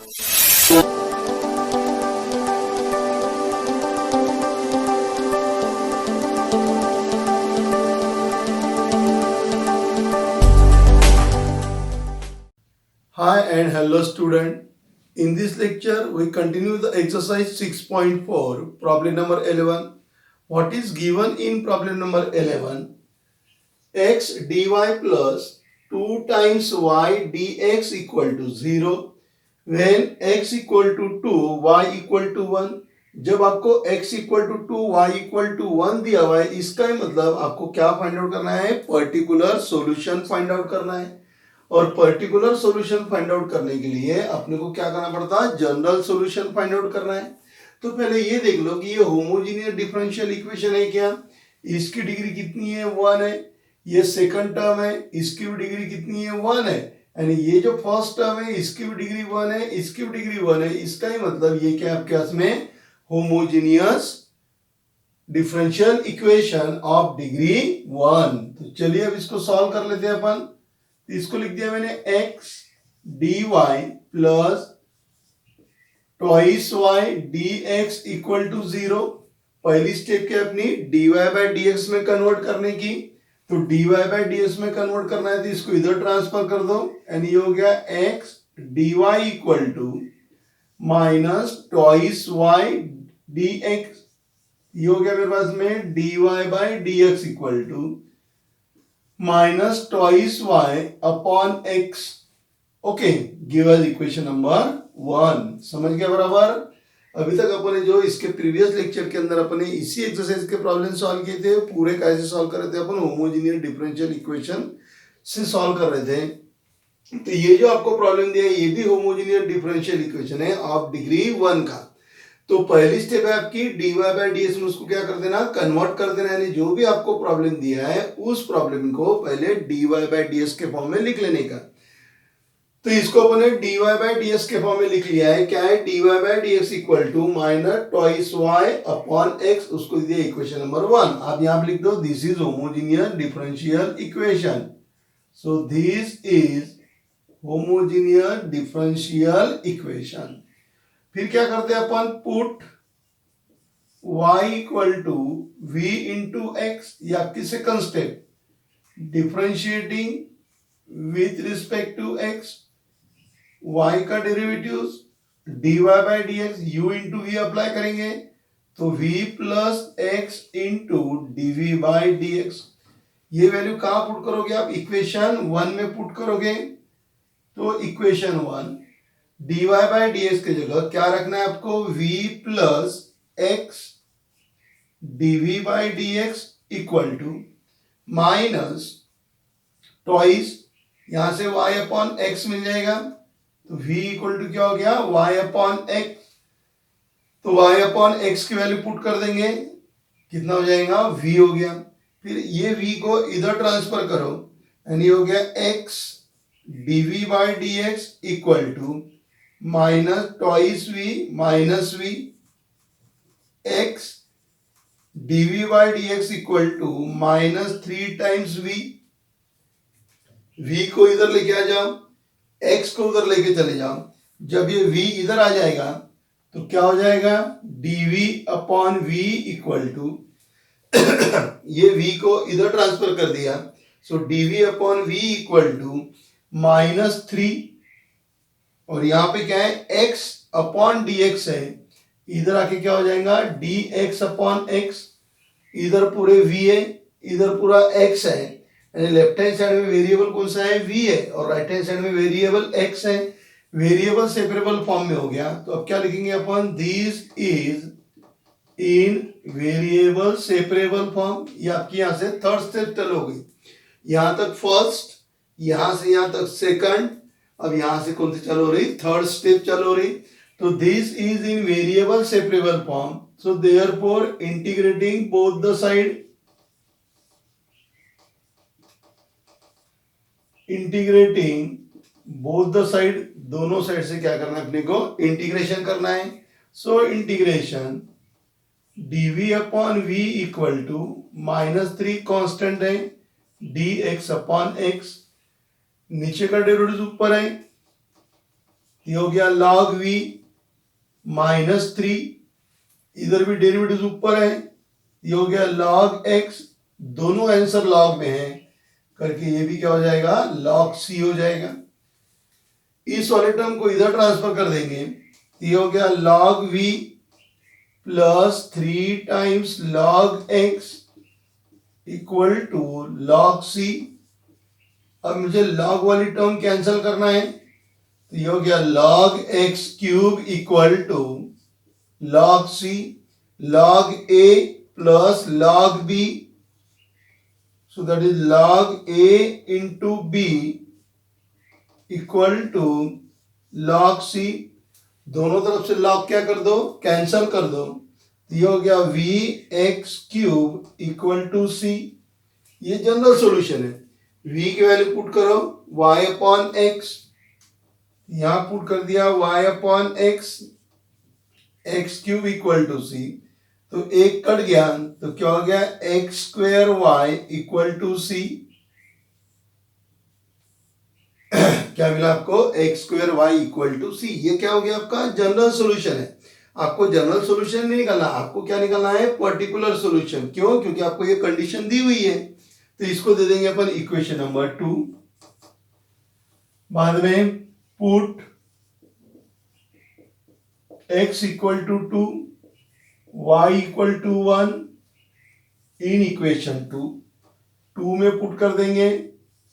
Hi and hello student. In this lecture we continue the exercise 6.4 problem number 11. What is given in problem number 11? X dy plus 2 times y dx equal to 0 when x equal to 2 y equal to 1. जब आपको x equal to 2 y equal to 1 दिया हुआ है, इसका मतलब आपको क्या find out करना है? पर्टिकुलर सॉल्यूशन फाइंड आउट करना है। और पर्टिकुलर सॉल्यूशन फाइंड आउट करने के लिए अपने को क्या करना पड़ता है? जनरल सॉल्यूशन फाइंड आउट करना है। तो पहले ये देख लो कि ये होमोजीनियस डिफरेंशियल इक्वेशन है क्या? इसकी डिग्री कितनी है? 1 है। ये सेकंड टर्म है, इसकी भी डिग्री कितनी है? 1 है। यानी ये जो फर्स्ट टर्म है इसकी भी डिग्री 1 है, इसकी भी डिग्री 1 है। इसका ही मतलब ये क्या आपके पास में homogeneous differential equation of degree 1। तो चलिए अब इसको सॉल्व कर लेते हैं अपन। इसको लिख दिया मैंने x dy plus twice y dx equal to 0। पहली स्टेप क्या अपनी dy बाई dx में कन्वर्ट करने की। तो dy बाई dx में कन्वर्ट करना है तो इसको इधर ट्रांसफर कर दो, यानी ये हो गया x dy equal to minus twice y dx। ये हो गया मेरे पास में dy by dx equal to minus twice y upon x। Okay, give us equation number 1। समझ गया बराबर? अभी तक अपने जो इसके प्रीवियस लेक्चर के अंदर अपने इसी एक्सरसाइज के प्रॉब्लम सॉल्व किए थे, पूरे कैसे सॉल्व कर रहे थे? अपन होमोजीनियस डिफरेंशियल इक्वेशन से सॉल्व कर रहे थे। तो ये जो आपको प्रॉब्लम दिया है ये भी होमोजीनियस डिफरेंशियल इक्वेशन है ऑफ डिग्री 1 का। तो पहली स्टेप है आपकी dy बाई ds में उसको क्या कर देना? कन्वर्ट कर देना। यानी जो भी आपको प्रॉब्लम दिया है उस प्रॉब्लम को पहले dy बाई ds के फॉर्म में लिख लेने का। तो इसको अपने dy बाई ds के फॉर्म में लिख लिया है। क्या है? dy by dx equal to minus twice y upon x। उसको दिया इक्वेशन नंबर 1। आप यहां पे लिख दो this is homogeneous differential equation. So this is homogeneous differential equation. फिर क्या करते हैं अपन? Put y equal to v into x. ये आपकी second step, differentiating with respect to x, y का derivatives dy by dx, u into v apply करेंगे तो v plus x into dv by dx। ये वैल्यू कहां put करोगे आप? Equation 1 में पुट करोगे। तो इक्वेशन 1 dy बाई dx की जगह क्या रखना है आपको? v plus x dv by dx equal to minus twice, यहां से y अपॉन x मिल जाएगा तो v इक्वल टू क्या हो गया? y upon x। तो y अपॉन x की वैल्यू पुट कर देंगे, कितना हो जाएगा? v हो गया। फिर ये v को इधर ट्रांसफर करो, यानी हो गया x dv by dx equal to minus twice v minus v x dv by dx equal to minus 3 times v। v को इधर लेके आ जाओ, x को उधर लेके चले जाओ। जब ये v इधर आ जाएगा तो क्या हो जाएगा? dv upon v equal to ये v को इधर ट्रांसफर कर दिया, so dv upon v equal to minus 3। और यहां पे क्या है? x अपॉन dx है, इधर आके क्या हो जाएगा? dx upon x। इधर पूरे v है, इधर पूरा x है। लेफ्ट हैंड साइड में वेरिएबल कौन सा है? v है, और राइट हैंड साइड में वेरिएबल x है। वेरिएबल सेपरेबल फॉर्म में हो गया। तो अब क्या लिखेंगे अपन? This is in variable separable form. ये आपकी यहां से थर्ड स्टेप चल हो गई। यहां तक फर्स्ट, यहां से यहां तक सेकंड, अब यहां से कौन सी चालू हो रही? थर्ड स्टेप चालू हो रही। तो this is in variable separable form, so therefore integrating both the side, integrating both the side, दोनों साइड से क्या करना है अपने को? इंटीग्रेशन करना है। So integration dv upon v equal to minus 3 constant है dx अपॉन x, नीचे का डेरिवेटिव ऊपर है ये हो गया log v -3, इधर भी डेरिवेटिव ऊपर है, ये हो गया log x, दोनों आंसर log में है करके ये भी क्या हो जाएगा log c हो जाएगा। इस वाले टर्म को इधर ट्रांसफर कर देंगे, ये हो गया log v plus 3 times log x equal to log c। अब मुझे log वाली टर्म कैंसिल करना है, तो ये हो गया log x cube equal to log c, log a plus log b, so that is log a into b equal to log c। दोनों तरफ से log क्या कर दो, कैंसल कर दो, तो ये हो गया v x cube equal to c। ये जनरल सॉल्यूशन है। v की वैल्यू पुट करो y अपॉन x, यहां पुट कर दिया y upon x, x cube equal to c, तो एक कट गया तो क्या हो गया x square y equal to c। क्या मिला आपको x square y equal to c। ये क्या हो गया आपका जनरल सॉल्यूशन है। आपको जनरल सॉल्यूशन नहीं निकालना, आपको क्या निकालना है पर्टिकुलर सॉल्यूशन। क्यों? क्योंकि आपको ये कंडीशन दी हुई है, तो इसको दे देंगे अपन इक्वेशन नंबर 2। बाद में put x equal to 2 y equal to 1 in equation 2 में पुट कर देंगे,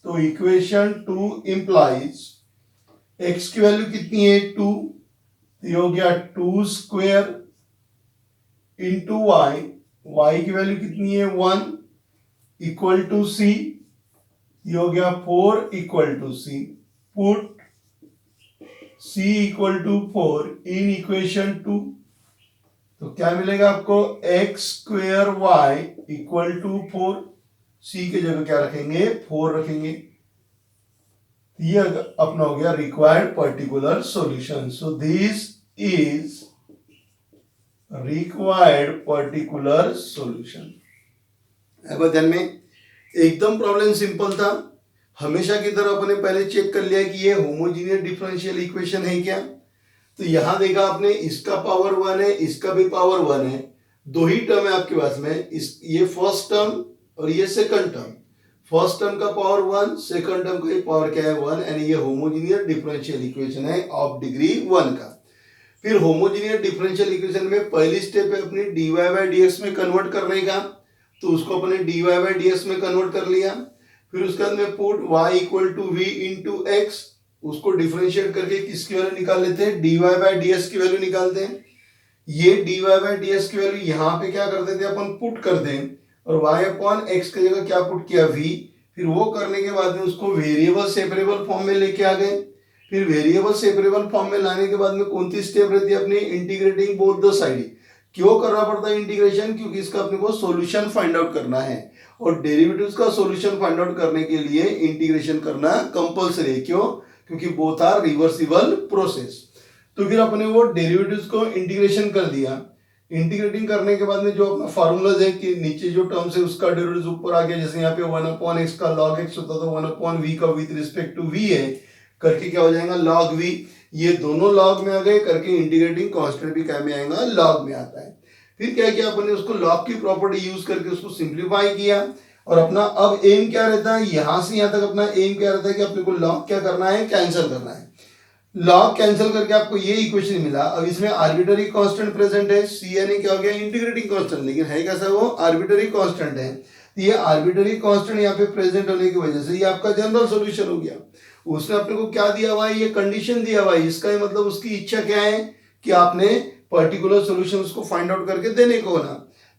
तो इक्वेशन 2 इंप्लाइज x की वैल्यू कितनी है 2, तो ये हो गया 2 स्क्वायर इंटू y की वैल्यू कितनी है 1 इक्वल टू c, ये हो गया 4 equal to c। Put c equal to 4 in equation 2, तो क्या मिलेगा आपको x square y equal to 4, c के जगह क्या रखेंगे 4 रखेंगे। ये अपना हो गया required particular solution. So this is required particular solution. अब ध्यान में एकदम प्रॉब्लम सिंपल था। हमेशा की तरह अपने पहले चेक कर लिया कि ये होमोजीनियस डिफरेंशियल इक्वेशन है क्या। तो यहां देखा आपने इसका पावर 1 है, इसका भी पावर 1 है, दो ही टर्म है आपके पास में, ये फर्स्ट टर्म और ये सेकंड टर्म। फर्स्ट टर्म का पावर 1, सेकंड टर्म का पावर क्या है 1, एंड ये होमोजीनियस डिफरेंशियल इक्वेशन है ऑफ डिग्री 1 का। फिर होमोजीनियस डिफरेंशियल इक्वेशन में पहली स्टेप है अपनी dy बाई dx में कन्वर्ट करने का, तो उसको अपने dy बाई dx में कन्वर्ट कर लिया। फिर उसके बाद में put y equal to v into x, उसको डिफरेंशिएट करके किसकी वैल्यू निकाल लेते हैं dy बाई ds की वैल्यू निकालते हैं। ये dy बाई ds की वैल्यू यहाँ पे क्या करते थे अपन पुट कर दें, और y अपॉन x की जगह क्या पुट किया v। फिर वो करने के बाद में उसको वेरिएबल सेपरेबल फॉर्म में लेके आ गए। फिर वेरिएबल सेपरेबल फॉर्म में लाने के बाद में कौन सी स्टेप रहती है अपनी इंटीग्रेटिंग बोथ द साइड। क्यों करना पड़ता है इंटीग्रेशन? क्योंकि इसका अपने को सॉल्यूशन फाइंड आउट करना है, और डेरिवेटिव्स का सॉल्यूशन फाइंड आउट करने के लिए इंटीग्रेशन करना कंपलसरी है। क्यों? क्योंकि बोथ आर रिवर्सिबल प्रोसेस। तो फिर अपने वो डेरिवेटिव्स को इंटीग्रेशन कर दिया। इंटीग्रेटिंग करने के बाद में जो अपना फार्मूलाज है कि नीचे जो टर्म्स है उसका डेरिवेटिव ऊपर आ गया। जैसे यहाँ पे 1 अपॉन एक्स का log x होता तो 1 अपॉन v का विद रिस्पेक्ट टू v है करके क्या हो जाएगा log v। ये दोनों log में आ गए करके इंटीग्रेटिंग कांस्टेंट भी क्या में आएगा log में आता है। फिर क्या किया अपने उसको log की प्रॉपर्टी यूज करके उसको सिंप्लीफाई किया, और अपना अब एम क्या रहता है, यहां से यहां तक अपना एम क्या रहता है कि अपने को log क्या करना है, कैंसिल करना है। लॉग कैंसिल करके आपको ये इक्वेशन मिला। अब इसमें आर्बिट्ररी कांस्टेंट प्रेजेंट है, सी यानी क्या हो गया इंटीग्रेटिंग कांस्टेंट, लेकिन है कैसा वो आर्बिट्ररी कांस्टेंट है। तो ये आर्बिट्ररी कांस्टेंट यहाँ पे प्रेजेंट होने की वजह से ये आपका जनरल सॉल्यूशन हो गया। उसने अपने को क्या दिया हुआ है, ये कंडीशन दिया हुआ है। इसका मतलब उसकी इच्छा क्या है कि आपने पर्टिकुलर सॉल्यूशन उसको फाइंड आउट करके देने को ना।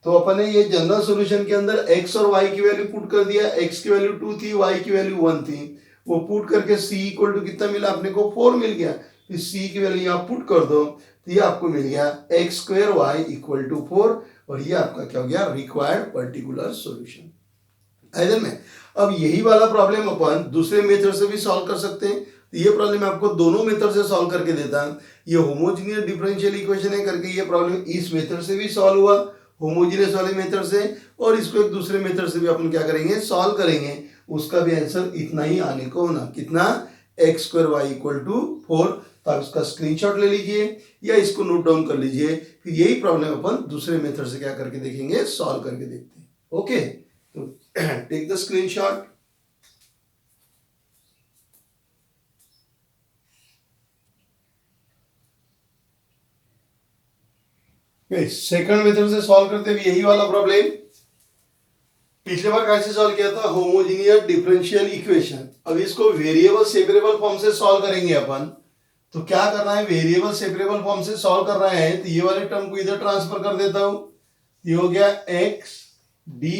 तो अपन ने ये जनरल सॉल्यूशन के अंदर x और y की वैल्यू पुट कर दिया। x की वैल्यू 2 थी, y की वैल्यू 1 थी। वो पुट करके c इक्वल टू कितना मिला अपने को 4 मिल गया। फिर c की वैल्यू यहाँ पुट कर दो तो ये आपको मिल गया x square y equal to 4, और ये आपका क्या हो गया रिक्वायर्ड पर्टिकुलर सॉल्यूशन। ऐसे में अब यही वाला प्रॉब्लम अपन दूसरे मेथड से भी सॉल्व कर सकते हैं। तो ये प्रॉब्लम आपको दोनों मेथड से सॉल्व करके देता है। ये होमोजीनियस डिफरेंशियल इक्वेशन है करके ये प्रॉब्लम इस मेथड से भी सॉल्व हुआ, होमोजीनियस वाले मेथड से, और इसको एक दूसरे मेथड से भी अपन क्या करेंगे सॉल्व करेंगे। उसका भी आंसर इतना ही आने को होना, कितना x square y equal to 4। तो आप इसका स्क्रीनशॉट ले लीजिए या इसको नोट डाउन कर लीजिए, फिर यही प्रॉब्लम अपन दूसरे मेथड से क्या करके देखेंगे, सॉल्व करके देखते हैं। ओके, तो take the screenshot. Second method से सॉल्व करते हैं यही वाला प्रॉब्लम। पिछले बार कैसे सॉल्व किया था, होमोजीनियस डिफरेंशियल इक्वेशन। अब इसको वेरिएबल सेपरेबल फॉर्म से सॉल्व करेंगे अपन। तो क्या करना है, वेरिएबल सेपरेबल फॉर्म से सॉल्व कर रहे हैं तो ये वाले टर्म को इधर ट्रांसफर कर देता हूं। ये हो गया x dy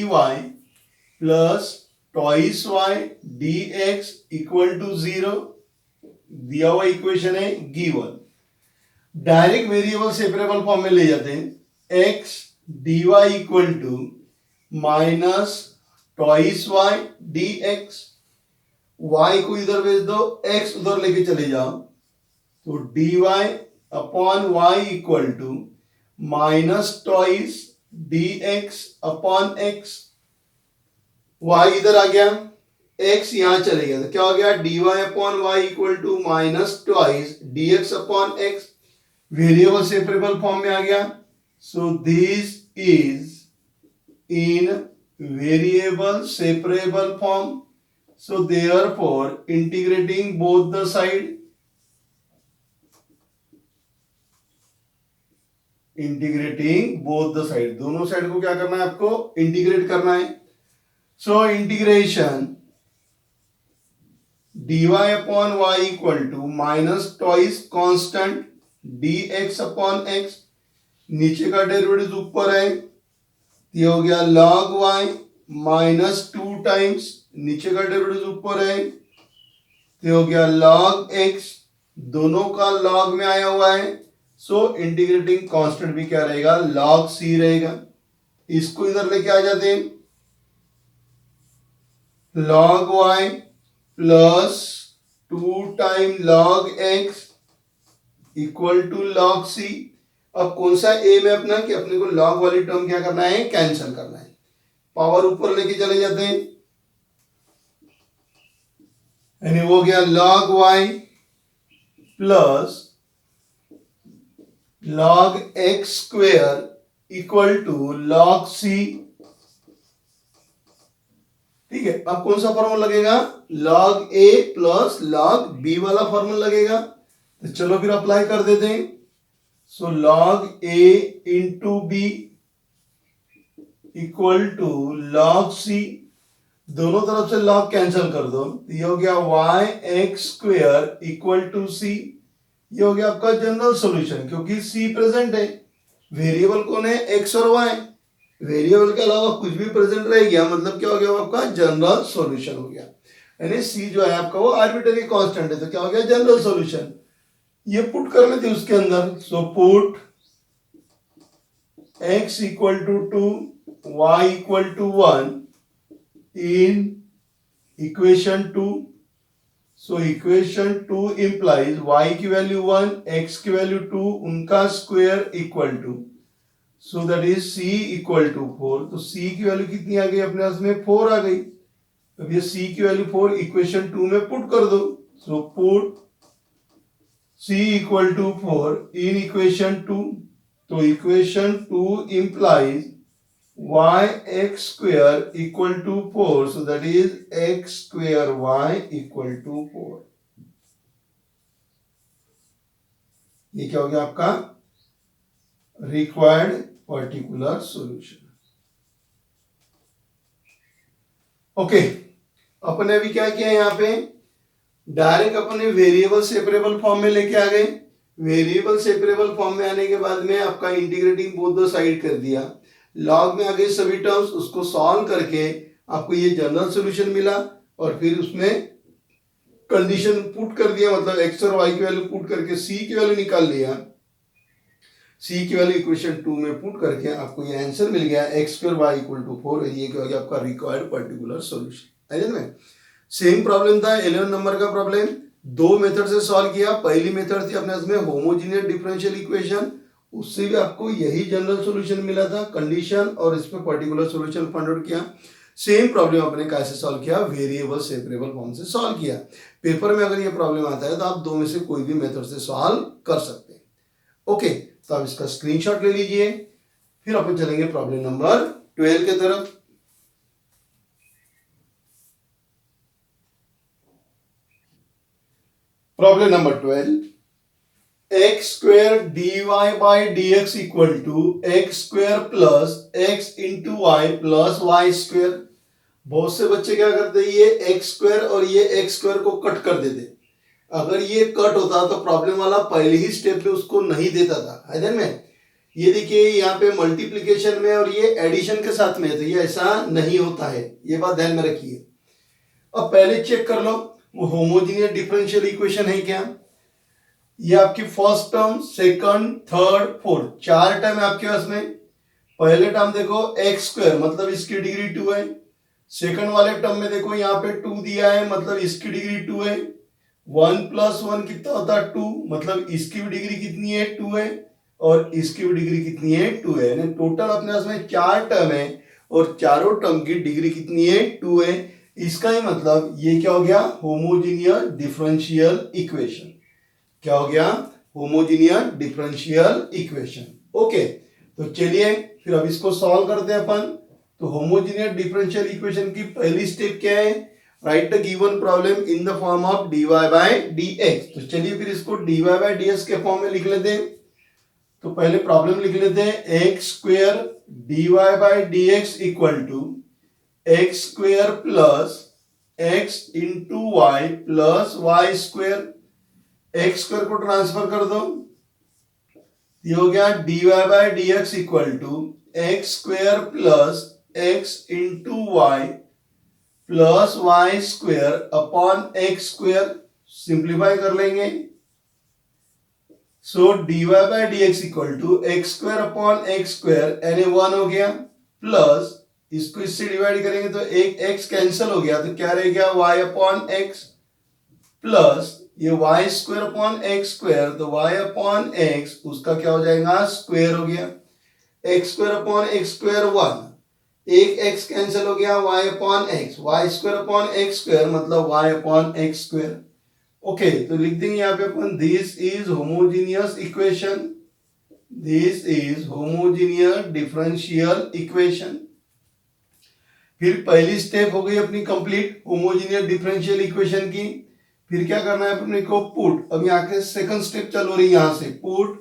plus twice y dx equal to 0। दिया हुआ इक्वेशन है given. Direct variable separable form में ले जाते हैं। x dy equal to minus twice y dx। y को इधर भेज दो, x उधर लेके चले जाओ, तो dy upon y equal to minus twice dx upon x। y इधर आ गया, x यहां चले गया, तो क्या हो गया, dy upon y equal to minus twice dx upon x। Variable separable form में आ गया। So this is in variable separable form, so therefore integrating both the side, दोनों साइड को क्या करना है, आपको इंटीग्रेट करना है। So integration dy upon y equal to minus twice constant dx upon x। नीचे का डेरिवेटिव ऊपर है, ये हो गया log y माइनस 2 टाइम्स, नीचे का डेरिवेटिव ऊपर है, ये हो गया log x, दोनों का log में आया हुआ है। सो इंटीग्रेटिंग कांस्टेंट भी क्या रहेगा, log c रहेगा। इसको इधर लेके आ जाते हैं, log y plus 2 time log x equal to log c। अब कौन सा एम है अपना, कि अपने को लॉग वाली टर्म क्या करना है, कैंसिल करना है। पावर ऊपर लेके चले जाते हैं, यानी वो गया log y plus log x square equal to log c। ठीक है, अब कौन सा फॉर्मूला लगेगा, log a plus log b वाला फॉर्मूला लगेगा। तो चलो फिर अप्लाई कर देते हैं। So log a into b equal to log c, दोनों तरफ से log कैंसिल कर दो, ये हो गया y x square equal to c। ये हो गया आपका जनरल सॉल्यूशन, क्योंकि c प्रेजेंट है। वेरिएबल कौन है, x और y। वेरिएबल के अलावा कुछ भी प्रेजेंट रह गया, मतलब क्या हो गया, आपका जनरल सॉल्यूशन हो गया। यानी c जो है आपका वो आर्बिट्ररी कांस्टेंट है, तो क्या हो गया, जनरल सॉल्यूशन। ये पुट कर लेते हैं उसके अंदर। So put x equal to 2 y equal to 1 in equation 2। So equation 2 implies y की वैल्यू 1, x की वैल्यू 2, उनका square equal to, so that is c equal to 4। तो c की वैल्यू कितनी आ गई अपने पास में, 4 आ गई। अब ये c की वैल्यू 4 इक्वेशन 2 में पुट कर दो। So put c equal to 4 in equation 2। तो equation 2 implies y x square equal to 4, so that is x square y equal to 4। ये क्या हो गया आपका रिक्वायर्ड पर्टिकुलर सॉल्यूशन। ओके, अपने अभी क्या किया यहां पे, डायरेक्ट अपने वेरिएबल सेपरेबल फॉर्म में लेके आ गए। वेरिएबल सेपरेबल फॉर्म में आने के बाद में आपका इंटीग्रेटिंग बोथ द साइड कर दिया, लॉग में आ गए सभी टर्म्स, उसको सॉल्व करके आपको ये जनरल सॉल्यूशन मिला। और फिर उसमें कंडीशन पुट कर दिया, मतलब एक्स और वाई की वैल्यू पुट करके सी की वैल्यू निकाल लिया। सी की वैल्यू इक्वेशन 2 में पुट करके आपको ये आंसर मिल गया, x square y equal to 4। ये क्या हो गया आपका रिक्वायर्ड पर्टिकुलर सॉल्यूशन। है ना, सेम प्रॉब्लम था 11 नंबर का प्रॉब्लम। दो मेथड से सॉल्व किया। पहली मेथड थी अपने इसमें होमोजीनियस डिफरेंशियल इक्वेशन, उससे भी आपको यही जनरल सॉल्यूशन मिला था, कंडीशन और इसमें पर्टिकुलर सॉल्यूशन फाइंड आउट किया। सेम प्रॉब्लम अपने कैसे सॉल्व किया, वेरिएबल सेपरेबल फॉर्म से सॉल्व किया। पेपर में अगर ये प्रॉब्लम आता है तो आप दो में से कोई भी मेथड से सॉल्व कर सकते हैं। ओके, तो आप इसका स्क्रीनशॉट ले लीजिए, फिर अपन चलेंगे प्रॉब्लम नंबर 12 की तरफ। Problem number 12, x square d y by D x equal to x square plus x into y plus y square. बहुत से बच्चे क्या करते हैं, ये एक्स स्क्वेयर और ये एक्स स्क्वेयर को कट कर देते। अगर ये कट होता तो प्रॉब्लम वाला पहले ही स्टेप पे उसको नहीं देता था, है ध्यान में। ये देखिए यहाँ पे मल्टीप्लिकेशन में और ये एडिशन के साथ में है, तो ये ऐसा नहीं होता है, ये बात ध्यान में रखिए। अब पहले चेक कर लो वो होमोजीनियस डिफरेंशियल इक्वेशन है क्या। ये आपकी first term, second, third, fourth, चार टर्म है आपके पास में। पहले टर्म देखो एक्स स्क्वायर मतलब इसकी डिग्री 2 है। सेकंड वाले टर्म में देखो यहाँ पे 2 दिया है मतलब इसकी डिग्री 2 है। 1 प्लस 1 कितना होता है 2, मतलब इसकी भी डिग्री कितनी है 2 है और इसकी भी डिग्री कितनी है 2 है। यानी टोटल अपने पास में चार टर्म है और चारों टर्म की डिग्री कितनी है 2 है। इसका ही मतलब ये क्या हो गया, होमोजीनियस डिफरेंशियल इक्वेशन। क्या हो गया, होमोजीनियस डिफरेंशियल इक्वेशन। ओके, तो चलिए फिर अब इसको सॉल्व करते हैं अपन। तो होमोजीनियस डिफरेंशियल इक्वेशन की पहली स्टेप क्या है, write the given problem in the form of dy by dx। तो चलिए फिर इसको dy बाय dx के फॉर्म में लिख लेते हैं। तो पहले प्रॉब्लम लिख लेते हैं, x square dy by dx equal to x square plus x into y plus y square. X square को ट्रांसफर कर दो, ये हो गया dy by dx equal to x square plus x into y plus y square upon x square. Simplify कर लेंगे, so dy by dx equal to x square upon x square यानी 1 हो गया, प्लस इसको इससे डिवाइड करेंगे तो एक x कैंसिल हो गया तो क्या रह गया y अपॉन x, प्लस ये y square upon x square तो y अपॉन x उसका क्या हो जाएगा स्क्वायर हो गया। x square upon x square 1, एक x कैंसिल हो गया y upon x, y square upon x square मतलब y upon x square. Okay, तो लिख देंगे यहाँ पे अपन this is homogeneous equation, this is homogeneous differential equation. फिर पहली स्टेप हो गई अपनी कंप्लीट होमोजीनियस डिफरेंशियल इक्वेशन की। फिर क्या करना है अपने को, पुट। अब यहाँ के सेकंड स्टेप चल रही है, यहां से put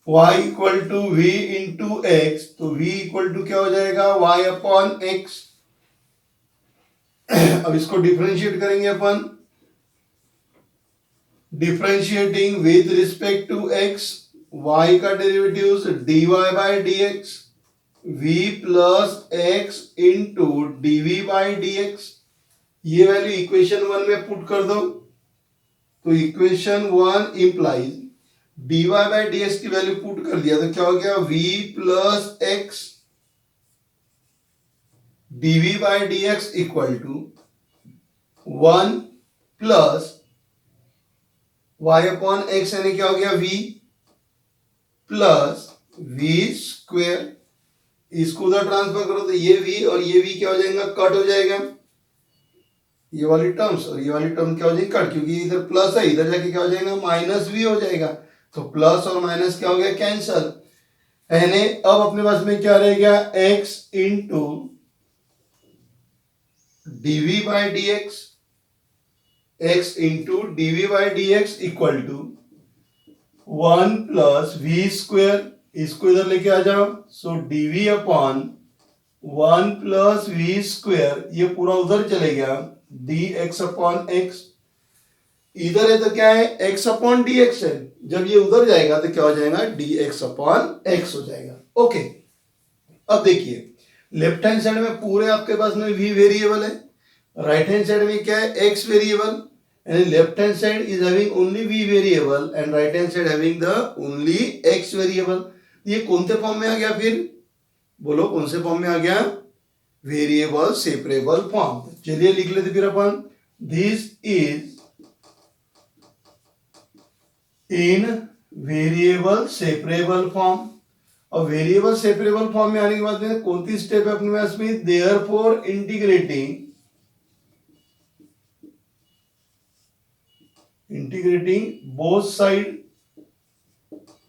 y equal to v into x, तो v इक्वल टू क्या हो जाएगा y अपॉन एक्स। अब इसको डिफरेंशिएट करेंगे अपन, differentiating with respect to x, y का derivative dy by dx, v plus x into dv by dx। ये वैल्यू इक्वेशन 1 में पुट कर दो, तो equation 1 implies dy by dx की वैल्यू पुट कर दिया तो क्या हो गया v plus x dv by dx equal to 1 plus y upon x यानी क्या हो गया v प्लस v स्क्वेयर। इसको उधर ट्रांसफर करो तो ये v और ये v क्या हो जाएगा कट हो जाएगा, ये वाली टर्म्स और ये वाली टर्म क्या हो जाएगी कट, क्योंकि इधर प्लस है इधर जाके क्या हो जाएगा माइनस v हो जाएगा। तो प्लस और माइनस क्या हो गया कैंसल, यानी अब अपने पास में क्या रह गया x into dv by dx, x into dv by dx equal to 1 plus v square. इसको इधर लेके आ जाओ, so dv upon 1 plus v square, ये पूरा उधर चले गया dx अपॉन x। इधर है तो क्या है x अपॉन dx है, जब ये उधर जाएगा तो क्या हो जाएगा dx अपॉन x हो जाएगा। ओके, अब देखिए लेफ्ट हैंड साइड में पूरे आपके पास में v वेरिएबल है, राइट हैंड साइड में क्या है x variable, and left hand side is having only v variable and right hand side having the only x variable। ये कौन से फॉर्म में आ गया, फिर बोलो कौन से फॉर्म में आ गया, वेरिएबल सेपरेबल फॉर्म। चलिए लिख लेते फिर अपन, this is in variable separable form. और वेरिएबल सेपरेबल फॉर्म में आने के बाद में कौन सी स्टेप है अपने पास में, देयरफॉर इंटीग्रेटिंग बोथ साइड,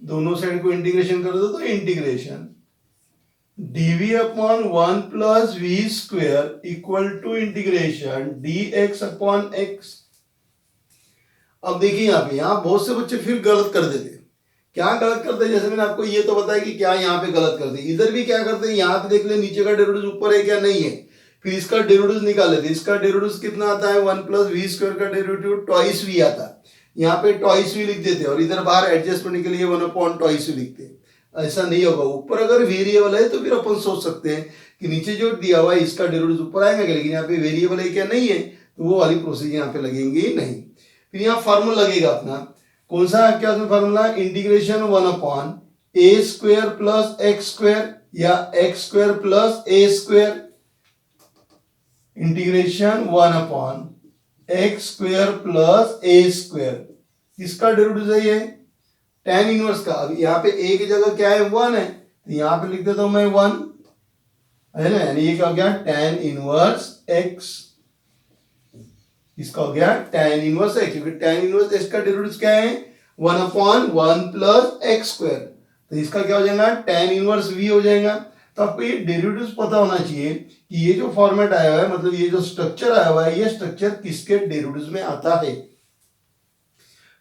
दोनों साइड को इंटीग्रेशन कर दो तो integration dv upon 1 plus v square equal to integration dx upon x। अब देखिए यहाँ बहुत से बच्चे फिर गलत कर देते। क्या गलत करते हैं, जैसे मैंने आपको ये तो बताया कि क्या यहाँ पे गलत करते हैं, इधर भी क्या करते हैं, यहाँ पे देख ले नीचे का डेरिवेटिव ऊपर है क्या, नहीं है, फिर इसका डेरिवेटिव निकाल लेते हैं। इसका डेरिवेटिव कितना आता है, 1 प्लस वी स्क्वायर का डेरिवेटिव ट्वाइस वी आता है, यहाँ पे ट्वाइस वी लिख देते हैं और इधर बाहर एडजस्ट करने के लिए 1 अपॉन ट्वाइस वी लिखते हैं। ऐसा नहीं होगा, ऊपर अगर वेरिएबल है तो फिर अपन सोच सकते हैं कि नीचे जो दिया हुआ है इसका डेरिवेटिव ऊपर आएगा, लेकिन यहाँ पे वेरिएबल है क्या, नहीं है, तो वो वाली प्रोसीजर यहाँ पे लगेंगी नहीं। फिर यहाँ फार्मूला लगेगा अपना, कौन सा है, क्या formula, integration 1 upon a square plus x square या x square plus a square, integration 1 upon x square plus a square, किसका डेरिवेटिव है ये, tan इनवर्स का। अब यहाँ पे a की जगह क्या है, 1 है, तो यहाँ पे लिख देता हूं मैं 1, है ना, यानी ये क्या हो गया, tan इनवर्स x, इसका हो गया tan इनवर्स x, क्योंकि tan इनवर्स x का डेरिवेटिव क्या है, 1 अपॉन 1 प्लस एक्स स्क्वायर, तो इसका क्या हो जाएगा, tan इनवर्स v हो जाएगा। तो आपको ये डेरिवेटिव्स पता होना चाहिए कि ये जो फॉर्मेट आया हुआ है, मतलब ये जो स्ट्रक्चर आया हुआ है, ये स्ट्रक्चर किसके डेरिवेटिव्स में आता है।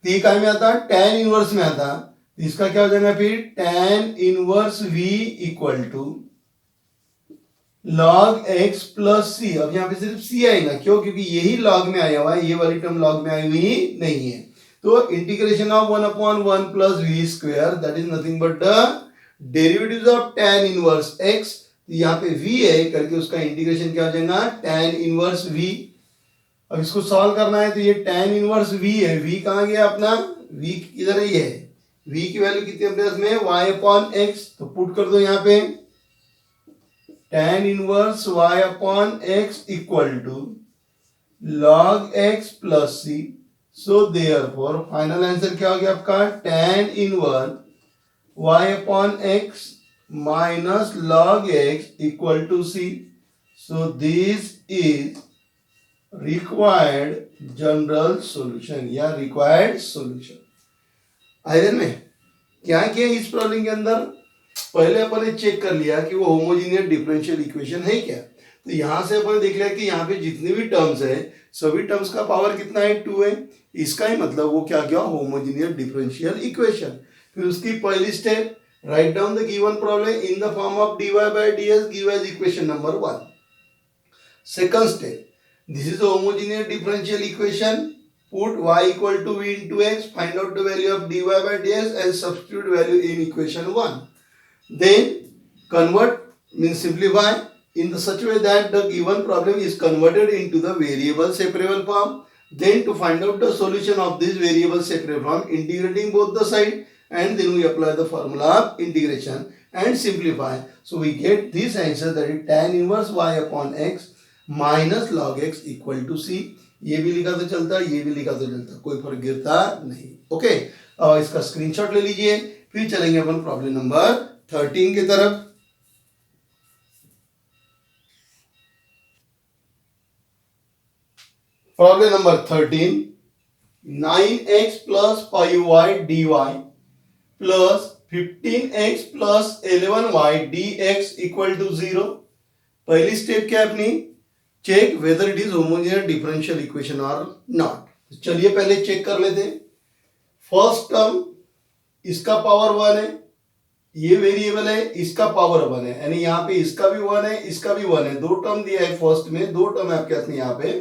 तो ये काय में आता है, tan इनवर्स में आता है, इसका क्या हो जाएगा फिर, tan inverse v equal to log x plus c. अब यहाँ पे सिर्फ c आएगा, क्यों, क्योंकि यही log में आया हुआ है, ये वाली टर्म log में आई हुई नहीं है। तो integration of 1 upon 1 plus v square, that is nothing but the derivative of tan inverse x, यहाँ पे v है करके उसका इंटीग्रेशन क्या हो जाएगा, tan इनवर्स v। अब इसको सॉल्व करना है तो ये tan इनवर्स v है, v कहाँ गया अपना, v किधर ही है, v की वैल्यू कितनी अपने पास में, y अपॉन x, तो पुट कर दो यहाँ पे tan inverse y upon x equal to log x plus c। So therefore final answer क्या हो गया आपका, tan inverse y upon x minus log x equal to c। So this is required general solution या required solution. आयरन में क्या किया इस प्रॉब्लम के अंदर, पहले अपन ने चेक कर लिया कि वो होमोजीनियस डिफरेंशियल इक्वेशन है क्या। तो यहां से अपन देख लिया कि यहाँ पे जितने भी टर्म्स है सभी टर्म्स का पावर कितना है, 2 है, इसका ही मतलब वो क्या गया, होमोजीनियस डिफरेंशियल इक्वेशन। फिर उसकी पहली step, write down the given problem in the form of dy by ds give as equation number 1। Second step, this is a homogeneous differential equation, put y equal to v into x, find out the value of dy by ds and substitute value in equation 1. Then convert, means simplify in the such way that the given problem is converted into the variable separable form. Then to find out the solution of this variable separable form, integrating both the side, and then we apply the formula of integration and simplify. So we get this answer, that is tan inverse y upon x minus log x equal to c। ये भी लिखा तो चलता, ये भी लिखा तो चलता, कोई फर्क गिरता नहीं। ओके, और इसका स्क्रीनशॉट ले लीजिए, फिर चलेंगे अपन प्रॉब्लम नंबर 13 की तरफ। Problem number 13, 9x plus 5y dy plus 15x plus 11y dx equal to 0। पहली स्टेप क्या है अपनी, check whether it is homogeneous differential equation और नॉट। चलिए पहले चेक कर लेते हैं। फर्स्ट टर्म इसका पावर 1 है, ये वेरिएबल है, इसका पावर 1 है, यानी यहाँ पे इसका भी 1 है, इसका भी 1 है, दो टर्म दिया है फर्स्ट में, दो टर्म है आपके हाथ में यहाँ पे।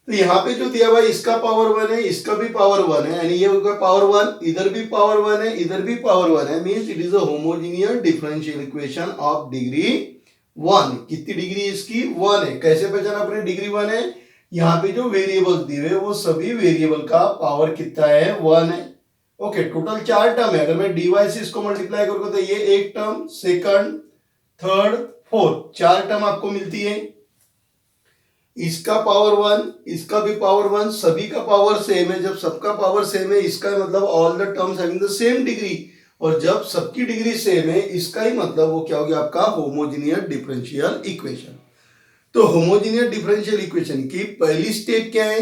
तो यहाँ पे जो दिया हुआ है इसका पावर 1 है, इसका भी पावर 1 है, यानी ये होगा पावर 1, इधर भी पावर 1 है, इधर भी पावर 1 है, means it is a homogeneous differential equation of degree 1। कितनी डिग्री इसकी, 1 है। कैसे पहचाना अपने डिग्री 1 है, यहाँ पे जो वेरिएबल दिए हुए वो सभी वेरिएबल का पावर कितना है, 1 है। ओके, टोटल 4 टर्म है, अगर मैं dy से इसको मल्टीप्लाई करूंगा तो ये एक term, second, third, fourth, 4 term आपको मिलती है। इसका पावर 1, इसका भी पावर 1, सभी का पावर सेम है। जब सबका पावर सेम है, इसका मतलब all the terms having the same degree, और जब सबकी डिग्री सेम है इसका ही मतलब वो क्या हो गया आपका होमोजीनियस डिफरेंशियल इक्वेशन। तो होमोजीनियस डिफरेंशियल इक्वेशन की पहली स्टेप क्या है,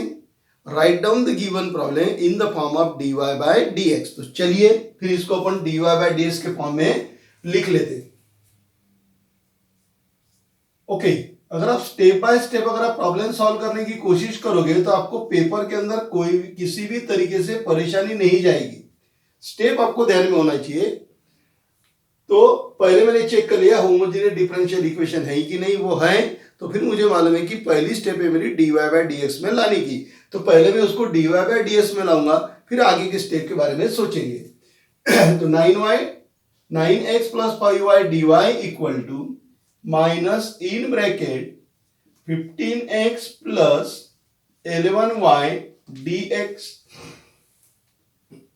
write down the given problem in the form of dy by dx। तो चलिए फिर इसको अपन dy बाय dx के फॉर्म में लिख लेते। ओके, अगर आप स्टेप बाय स्टेप अगर आप प्रॉब्लम सॉल्व करने की कोशिश करोगे तो आपको पेपर के अंदर कोई किसी भी तरीके से परेशानी नहीं जाएगी। स्टेप आपको ध्यान में होना चाहिए। तो पहले मैंने चेक कर लिया होमोजेनियस डिफरेंशियल इक्वेशन है कि नहीं, वो है। तो फिर मुझे मालूम है कि पहली स्टेप है मेरी dy बाय dx में लाने की। तो पहले मैं उसको dy बाय ds में लाऊंगा, फिर आगे के स्टेप के बारे में सोचेंगे। तो 9x plus 5y dy equal to minus in bracket 15x plus 11y dx।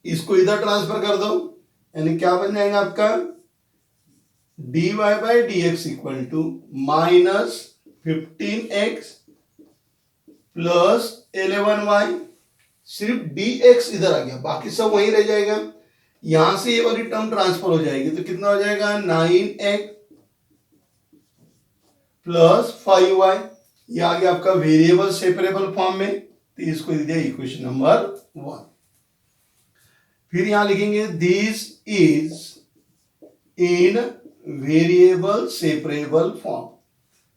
इसको इधर ट्रांसफर कर दो, यानी क्या बन जाएगा आपका dy by dx equal to minus 15x plus 11y। सिर्फ dx इधर आ गया, बाकी सब वहीं रह जाएगा। यहां से ये वाली टर्म ट्रांसफर हो जाएगी तो कितना हो जाएगा 9x प्लस 5y। ये आ गया आपका वेरिएबल सेपरेबल फॉर्म में, तो इसको दे दिया इक्वेशन नंबर 1। फिर यहां लिखेंगे this is in variable separable form.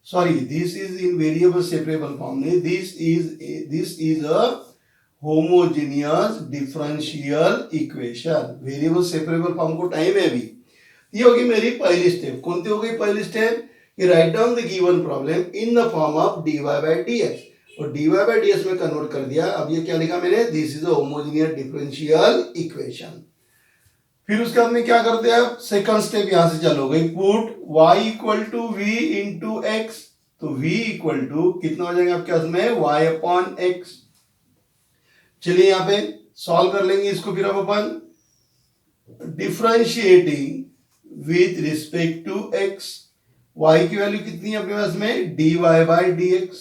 Sorry, this is in variable separable form नहीं, this is a homogeneous differential equation. Variable separable form को टाइम है अभी। ये होगी मेरी पहली स्टेप। कौन सी हो गई पहली स्टेप कि write down the given problem in the form of dy by dx, और dy बाय ds में कन्वर्ट कर दिया। अब ये क्या लिखा मैंने, this is a homogeneous differential equation. फिर उसके बाद में क्या करते हैं, अब सेकंड स्टेप यहां से चालू हो गई, put y equal to v into x. तो v इक्वल टू कितना हो जाएगा आपके पास में y अपॉन x। चलिए यहां पे सॉल्व कर लेंगे इसको। फिर अब अपन differentiating with respect to x, y की वैल्यू कितनी है अपने पास में dy by dx,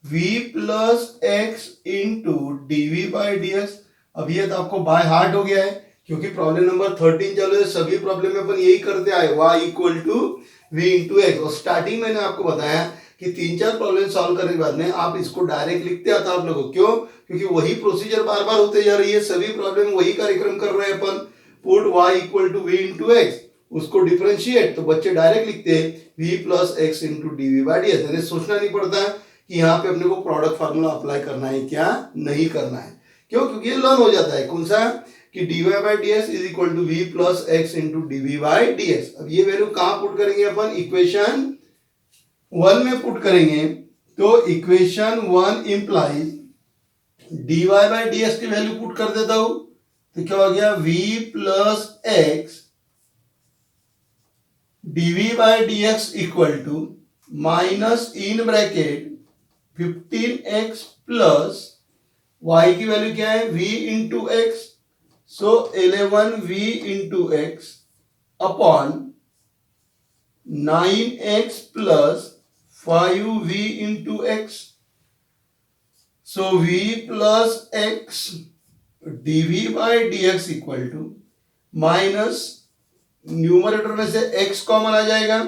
v plus x into dv by dx। अब ये तो आपको बाय हार्ट हो गया है क्योंकि प्रॉब्लम नंबर 13 चलो है, सभी प्रॉब्लम में अपन यही करते आए, y equal to v into x. और स्टार्टिंग मैंने आपको बताया कि 3-4 प्रॉब्लम सॉल्व करने के बाद में आप इसको डायरेक्ट लिखते आता आप लोगों को। क्यों? क्योंकि वही प्रोसीजर बार बार होते जा रही है, सभी प्रॉब्लम वही कार्यक्रम कर रहे हैं अपन। Put y equal to v into x, उसको डिफरेंशिएट, तो बच्चे डायरेक्ट लिखते हैं v plus x into DV by d s. सोचना नहीं पड़ता कि यहाँ पे अपने को प्रोडक्ट फार्मूला अप्लाई करना है क्या नहीं करना है। क्यों? क्योंकि ये लर्न हो जाता है। कौन सा कि dy by d s is equal to v plus x into DV by d s. अब ये वैल्यू कहाँ पुट करेंगे अपन, इक्वेशन 1 में पुट करेंगे। तो equation 1 implies dy by d s की वैल्यू पुट कर देता हूं, तो क्या हो गया v plus x dv by D x equal to minus in bracket 15x plus y की वैल्यू क्या है v into x, so 11v into x upon 9x plus 5v into x. So v plus x dv by D x equal to minus numerator में से x common आ जाएगा,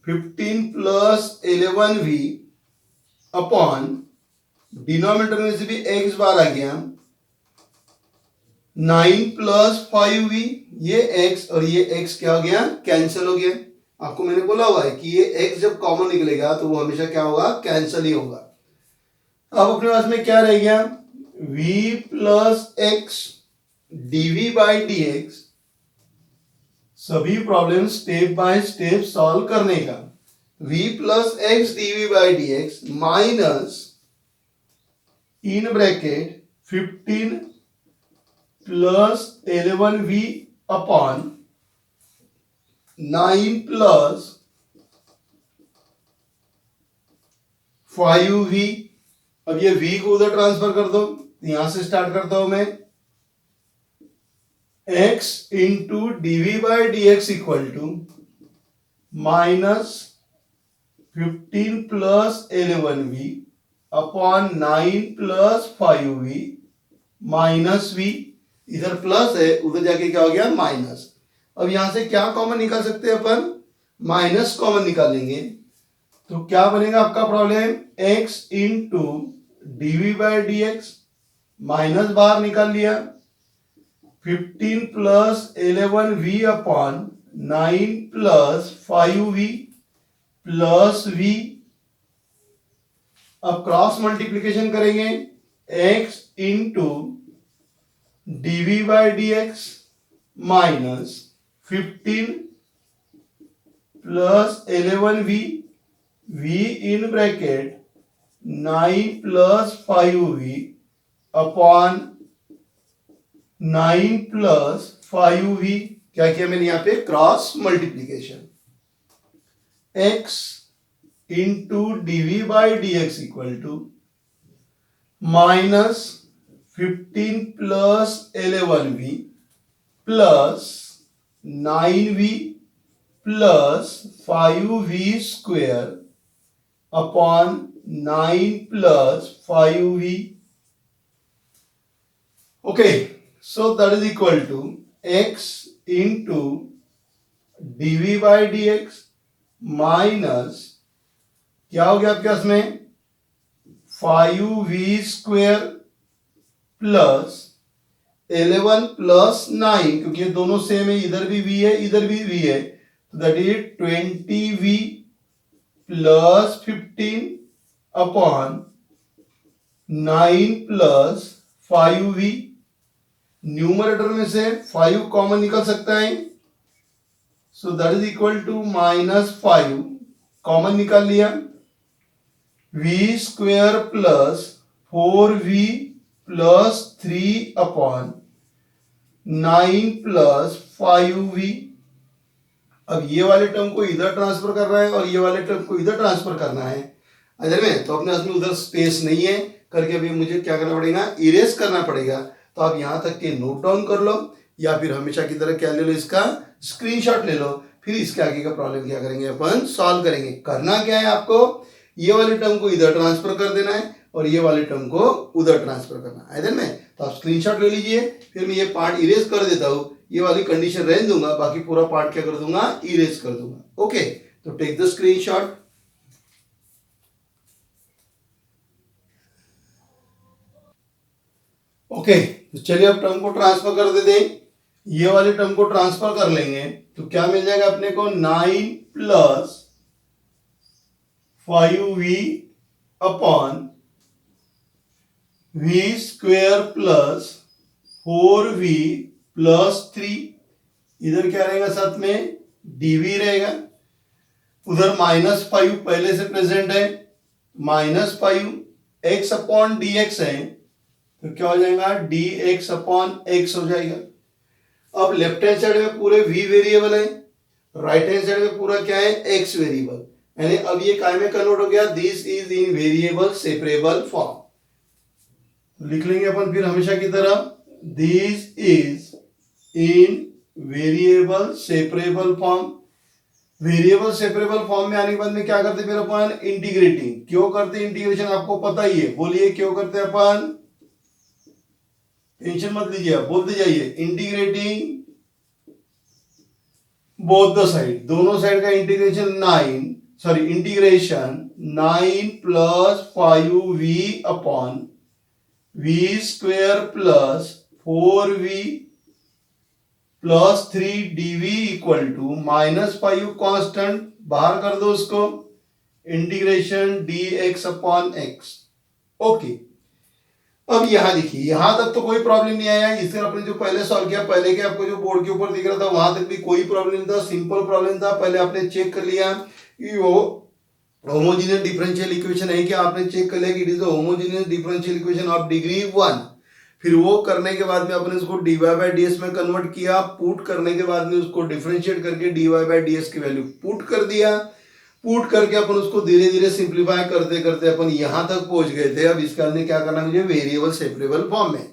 15 plus 11v upon denominator में से भी x बार आ गया 9 plus 5v। ये x और ये x क्या हो गया, कैंसिल हो गया। आपको मैंने बोला हुआ है कि ये x जब कॉमन निकलेगा तो वो हमेशा क्या होगा, कैंसिल ही होगा। अब अपने पास में क्या रह गया, v plus x dv by D x. सभी problem step by step solve करने का, v plus x dv by D x minus in bracket 15 plus 11v upon 9 plus 5v। अब ये v को उधर ट्रांसफर कर दो, यहां से स्टार्ट करता हूं मैं, x into DV by D x equal to minus 15 plus 11v upon 9 plus 5v minus v। इधर प्लस है, उधर जाके क्या हो गया माइनस। अब यहां से क्या कॉमन निकाल सकते हैं अपन, माइनस कॉमन निकालेंगे। तो क्या बनेगा आपका problem, x into DV by D x, minus बाहर निकाल लिया, 15 plus 11v upon 9 plus 5v plus v। अब क्रॉस मल्टीप्लीकेशन करेंगे, x into DV by D x minus 15 plus 11v, v in bracket 9 plus 5v upon 9 plus 5v। क्या किया मैंने यहाँ पे, cross multiplication. x into DV by D x equal to minus 15 plus 11v plus 9v plus 5v square upon 9 plus 5v। Okay, so that is equal to x into DV by D x minus क्या हो गया आपके पास में 5v square plus 11 plus 9, क्योंकि ये दोनों same है, इधर भी v है इधर भी v है, तो that is 20v plus 15 upon 9 plus 5v। Numerator में से 5 कॉमन निकल सकता है, so that is equal to minus 5 common निकाल लिया, v square plus 4v plus 3 upon 9 plus 5v। अब ये वाले टर्म को इधर ट्रांसफर कर रहा है और ये वाले टर्म को इधर ट्रांसफर करना है इधर में, तो अपने हाथ में उधर स्पेस नहीं है करके अभी मुझे क्या करना पड़ेगा, इरेज करना पड़ेगा। तो आप यहां तक के नोट डाउन कर लो या फिर हमेशा की तरह क्या ले लो, इसका स्क्रीनशॉट ले लो, फिर इसके आगे का प्रॉब्लम क्या करेंगे अपन, सॉल्व करेंगे। करना क्या है आपको, ये वाले टर्म को इधर ट्रांसफर कर देना है और ये वाले टर्म को उधर ट्रांसफर करना है इधर में। तो आप स्क्रीनशॉट ले लीजिए, फिर मैं ये पार्ट इरेज कर देता हूँ, ये वाली कंडीशन रहने दूंगा, बाकी पूरा पार्ट क्या कर दूंगा, इरेज कर दूंगा। ओके, तो टेक द स्क्रीनशॉट। ओके, तो चलिए अब टर्म को ट्रांसफर कर देते हैं। ये वाले टर्म को ट्रांसफर कर लेंगे तो क्या मिल जाएगा अपने को, 9 plus 5v upon v square plus 4v plus 3। इधर क्या रहेगा साथ में, dv रहेगा, उधर माइनस 5 पहले से प्रेजेंट है, minus 5 x upon D x है, तो क्या हो जाएगा, dx अपॉन x हो जाएगा। अब लेफ्ट हैंड साइड में पूरे v वेरिएबल है, राइट हैंड साइड में पूरा क्या है, x वेरिएबल, यानी अब ये काय में कन्वर्ट हो गया, this is in variable separable form. लिख लेंगे अपन फिर हमेशा की तरह, this is in variable separable form. Variable separable form में आने के बाद में क्या करते फिर अपन, इंटीग्रेटिंग। क्यों करते इंटीग्रेशन, आपको पता ही है, बोलिए क्यों करते अपन, टेंशन मत लीजिए, आप बोलते जाइए, इंटीग्रेटिंग बोथ द साइड, दोनों साइड का integration integration 9 plus 5v upon v square plus 4v plus 3dv equal to minus 5 constant बाहर कर दो उसको, integration dx upon x। Okay, अब यहां देखिए, यहां तक तो कोई प्रॉब्लम नहीं आया, इससे आपने जो पहले सॉल्व किया, पहले के आपको जो बोर्ड के ऊपर दिख रहा था वहां तक भी कोई प्रॉब्लम नहीं था, सिंपल प्रॉब्लम था। पहले आपने चेक कर लिया कि वो होमोजेनियस डिफरेंशियल इक्वेशन है क्या, आपने चेक कर लिया कि it is a homogeneous differential equation of degree 1। फिर वो करने के बाद में आपने उसको dy बाई ds में कन्वर्ट किया, पुट करने के बाद में उसको डिफरेंशिएट करके dy बाई ds की वैल्यू पुट कर दिया, पुट करके अपन उसको धीरे धीरे सिंप्लीफाई करते करते अपन यहां तक पहुंच गए थे। अब इसके अंदर क्या करना है मुझे, वेरिएबल सेपरेबल फॉर्म में,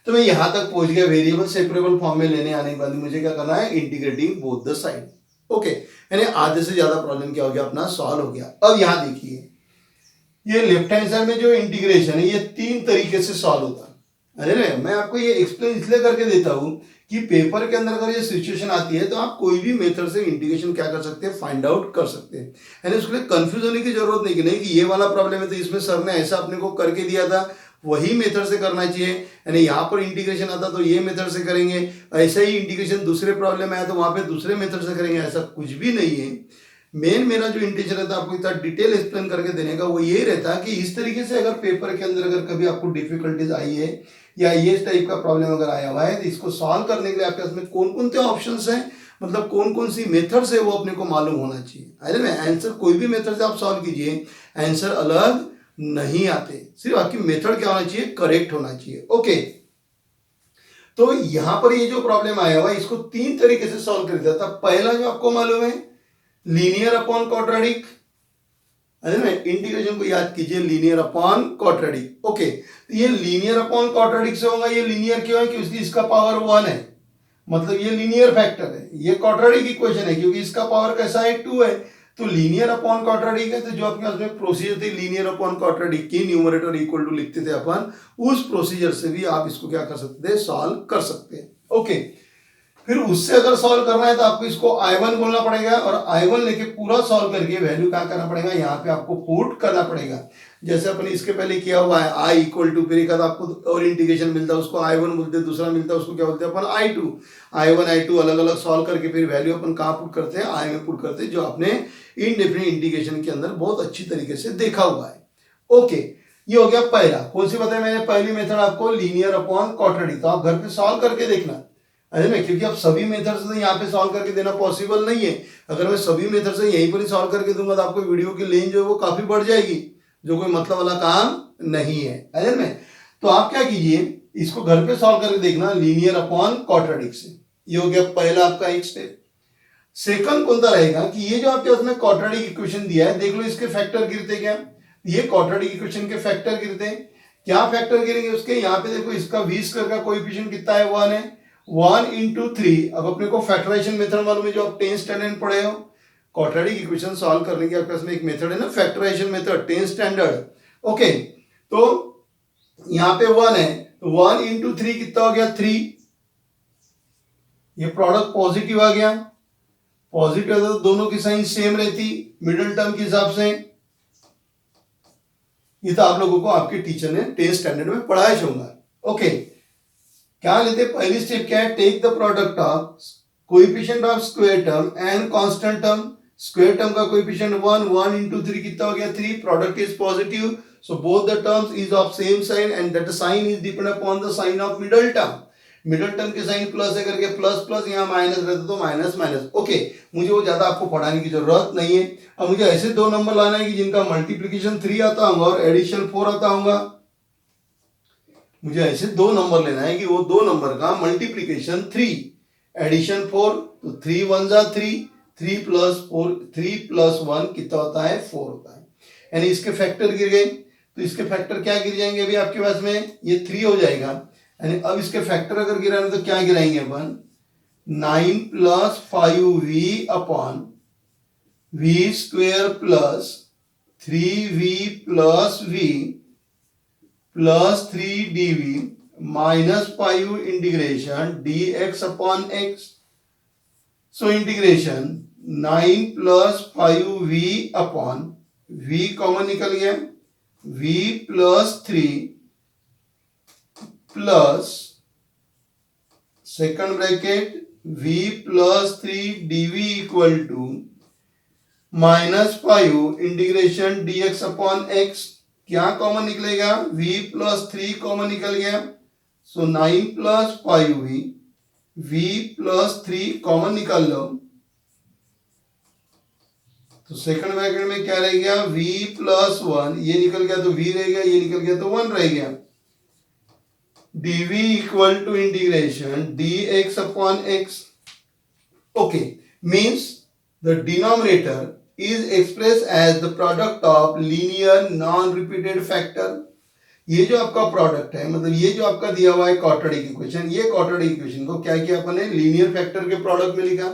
तो मैं यहां तक पहुंच गया। वेरिएबल सेपरेबल फॉर्म में लेने आने के बाद मुझे क्या करना है, integrating both the side. Okay, यानी आधे से ज्यादा प्रॉब्लम क्या हो गया अपना, सॉल्व हो गया। अब यहां देखिए, ये लेफ्ट हैंड साइड में जो इंटीग्रेशन है ये 3 तरीके से सॉल्व होता अरे ना, मैं आपको ये एक्सप्लेन इसलिए करके देता हूँ कि पेपर के अंदर अगर ये सिचुएशन आती है तो आप कोई भी मेथड से इंटीग्रेशन क्या कर सकते हैं, फाइंड आउट कर सकते हैं। यानी उसके लिए कंफ्यूज होने की जरूरत नहीं कि नहीं कि ये वाला प्रॉब्लम है तो इसमें सर ने ऐसा अपने को करके दिया था, वही मेथड से करना चाहिए। यानी यहाँ पर इंटीग्रेशन आता तो ये मेथड से करेंगे, ऐसा ही इंटीग्रेशन दूसरे प्रॉब्लम आया तो वहाँ पे दूसरे मेथड से करेंगे, ऐसा कुछ भी नहीं है। मेन मेरा जो इंटेंशन रहता है आपको इतना डिटेल एक्सप्लेन करके देने का, वो ये रहता है कि इस तरीके से अगर पेपर के अंदर अगर कभी आपको डिफिकल्टीज आई है या ये टाइप का प्रॉब्लम अगर आया हुआ है तो इसको सॉल्व करने के लिए आपके पास में कौन कौन से ऑप्शंस हैं, मतलब कौन कौन सी मेथड्स है वो अपने को मालूम होना चाहिए। अरे में आंसर कोई भी मेथड से आप सॉल्व कीजिए, आंसर अलग नहीं आते, सिर्फ आपकी मेथड क्या होना चाहिए, करेक्ट होना चाहिए। ओके, तो यहां पर ये जो प्रॉब्लम आया हुआ है इसको तीन तरीके से सॉल्व कर दिया था। पहला जो आपको मालूम है लीनियर अपॉन क्वाड्रेटिक, है ना, इंटीग्रेशन को याद कीजिए, लीनियर अपॉन क्वाड्रेटिक। ओके, तो ये लीनियर अपॉन क्वाड्रेटिक से होगा। ये लीनियर क्यों है? क्योंकि इसका पावर 1 है, मतलब ये लीनियर फैक्टर है। ये क्वाड्रेटिक इक्वेशन है क्योंकि इसका पावर कैसा है, 2 है। तो लीनियर अपॉन क्वाड्रेटिक है, तो जो अपने उसमें प्रोसीजर थी लीनियर अपॉन क्वाड्रेटिक की, न्यूमरेटर इक्वल टू लिखते थे अपन, उस प्रोसीजर से भी आप इसको क्या कर सकते थे, सॉल्व कर सकते हैं। ओके, फिर उससे अगर सॉल्व करना है तो आपको इसको I1 बोलना पड़ेगा और I1 लेके पूरा सॉल्व करके वैल्यू क्या करना पड़ेगा, यहाँ पे आपको पुट करना पड़ेगा। जैसे अपन इसके पहले किया हुआ है I इक्वल टू, फिर एक आपको और इंटीग्रेशन मिलता है उसको I1 बोलते हैं, दूसरा मिलता है उसको क्या बोलते हैं अपन I1 I2 अलग अलग सॉल्व करके फिर वैल्यू अपन कहाँ पुट करते हैं, I में पुट करते हैं, जो आपने इनडेफिनिट इंटीग्रेशन के अंदर बहुत अच्छी तरीके से देखा हुआ है। ओके, ये हो गया पहला। कौन सी बताया मैंने, पहली मेथड आपको लीनियर अपॉन क्वाड्रेटिक। तो आप घर पे सॉल्व करके देखना, है ना, क्योंकि अब सभी मेथड से यहाँ पे सॉल्व करके देना पॉसिबल नहीं है। अगर मैं सभी मेथड से यहीं पर ही सॉल्व करके दूंगा तो आपको वीडियो की लेंथ जो है वो काफी बढ़ जाएगी, जो कोई मतलब वाला काम नहीं है, है ना। तो आप क्या कीजिए, इसको घर पे सॉल्व करके देखना लीनियर अपॉन क्वाड्रेटिक से। ये हो गया पहला आपका एक स्टेप। सेकंड कौन सा रहेगा कि ये जो आपके उसने क्वाड्रेटिक इक्वेशन दिया है, देख लो इसके फैक्टर गिरते क्या, ये क्वाड्रेटिक इक्वेशन के फैक्टर गिरते हैं। क्या फैक्टर गिरेंगे उसके, यहाँ पे देखो इसका v स्क्वायर का कोएफिशिएंट कितना है, 1 है, 1 into 3। अब अपने को फैक्टराइजेशन मेथड मालूम है जो आप 10th स्टैंडर्ड पढ़े हो, क्वाड्रेटिक इक्वेशन सॉल्व करने के आपके पास में एक मेथड है ना, factorisation method, 10th standard. Okay, तो यहाँ पे 1 है, तो 1 into 3 कितना हो गया, 3। ये प्रोडक्ट पॉजिटिव आ गया, पॉजिटिव आता तो दोनों की साइन सेम रहती मिडिल टर्म के हिसाब से। ये तो आप लोगों को आपके टीचर ने 10th स्टैंडर्ड में पढ़ाया होगा। ओके, क्या लेते, पहली स्टेप क्या है, take the product of coefficient of square term and constant term. Square term का कोएफिशिएंट 1, 1 into 3 कितना हो गया, 3। Product is positive, so both the terms is of same sign and that sign is depend upon the sign of middle term. Middle term के sign plus है करके plus plus, यहाँ minus रहता तो minus minus. Okay, मुझे वो ज्यादा आपको पढ़ाने की जरूरत नहीं है। अब मुझे ऐसे दो नंबर लाना है कि जिनका मल्टीप्लीकेशन 3 आता होगा और एडिशन 4 आता होगा। मुझे ऐसे दो नंबर लेना है कि वो दो नंबर का मल्टीप्लीकेशन 3, एडिशन 4, तो 3 1 जा 3, 3 plus 4, 3 plus 1 कितना होता है, 4 होता है। यानी इसके फैक्टर गिर गए, तो इसके फैक्टर क्या गिर जाएंगे अभी आपके पास में, ये 3 हो जाएगा। यानी अब इसके फैक्टर अगर गिराने तो क्या गिराएंगे अपन, 9 plus 5v upon v square plus 3v plus v plus 3dv minus 5 integration dx upon x। So integration 9 plus 5v upon v common निकल गया, v plus 3 plus second bracket v plus 3 dv equal to minus 5 integration dx upon x। क्या common निकलेगा, v plus 3 common निकल गया, so 9 plus 5v, v plus 3 common निकाल लो, तो second bracket में क्या रह गया, v plus 1, ये निकल गया तो v रह गया, ये निकल गया तो 1 रह गया, dv equal to integration dx upon x। Okay, means the denominator is expressed as the product of linear non-repeated factor। ये जो आपका प्रोडक्ट है, मतलब ये जो आपका दिया हुआ है क्वाड्रेटिक इक्वेशन, ये क्वाड्रेटिक इक्वेशन को क्या किया अपन ने, लीनियर फैक्टर के प्रोडक्ट में लिखा।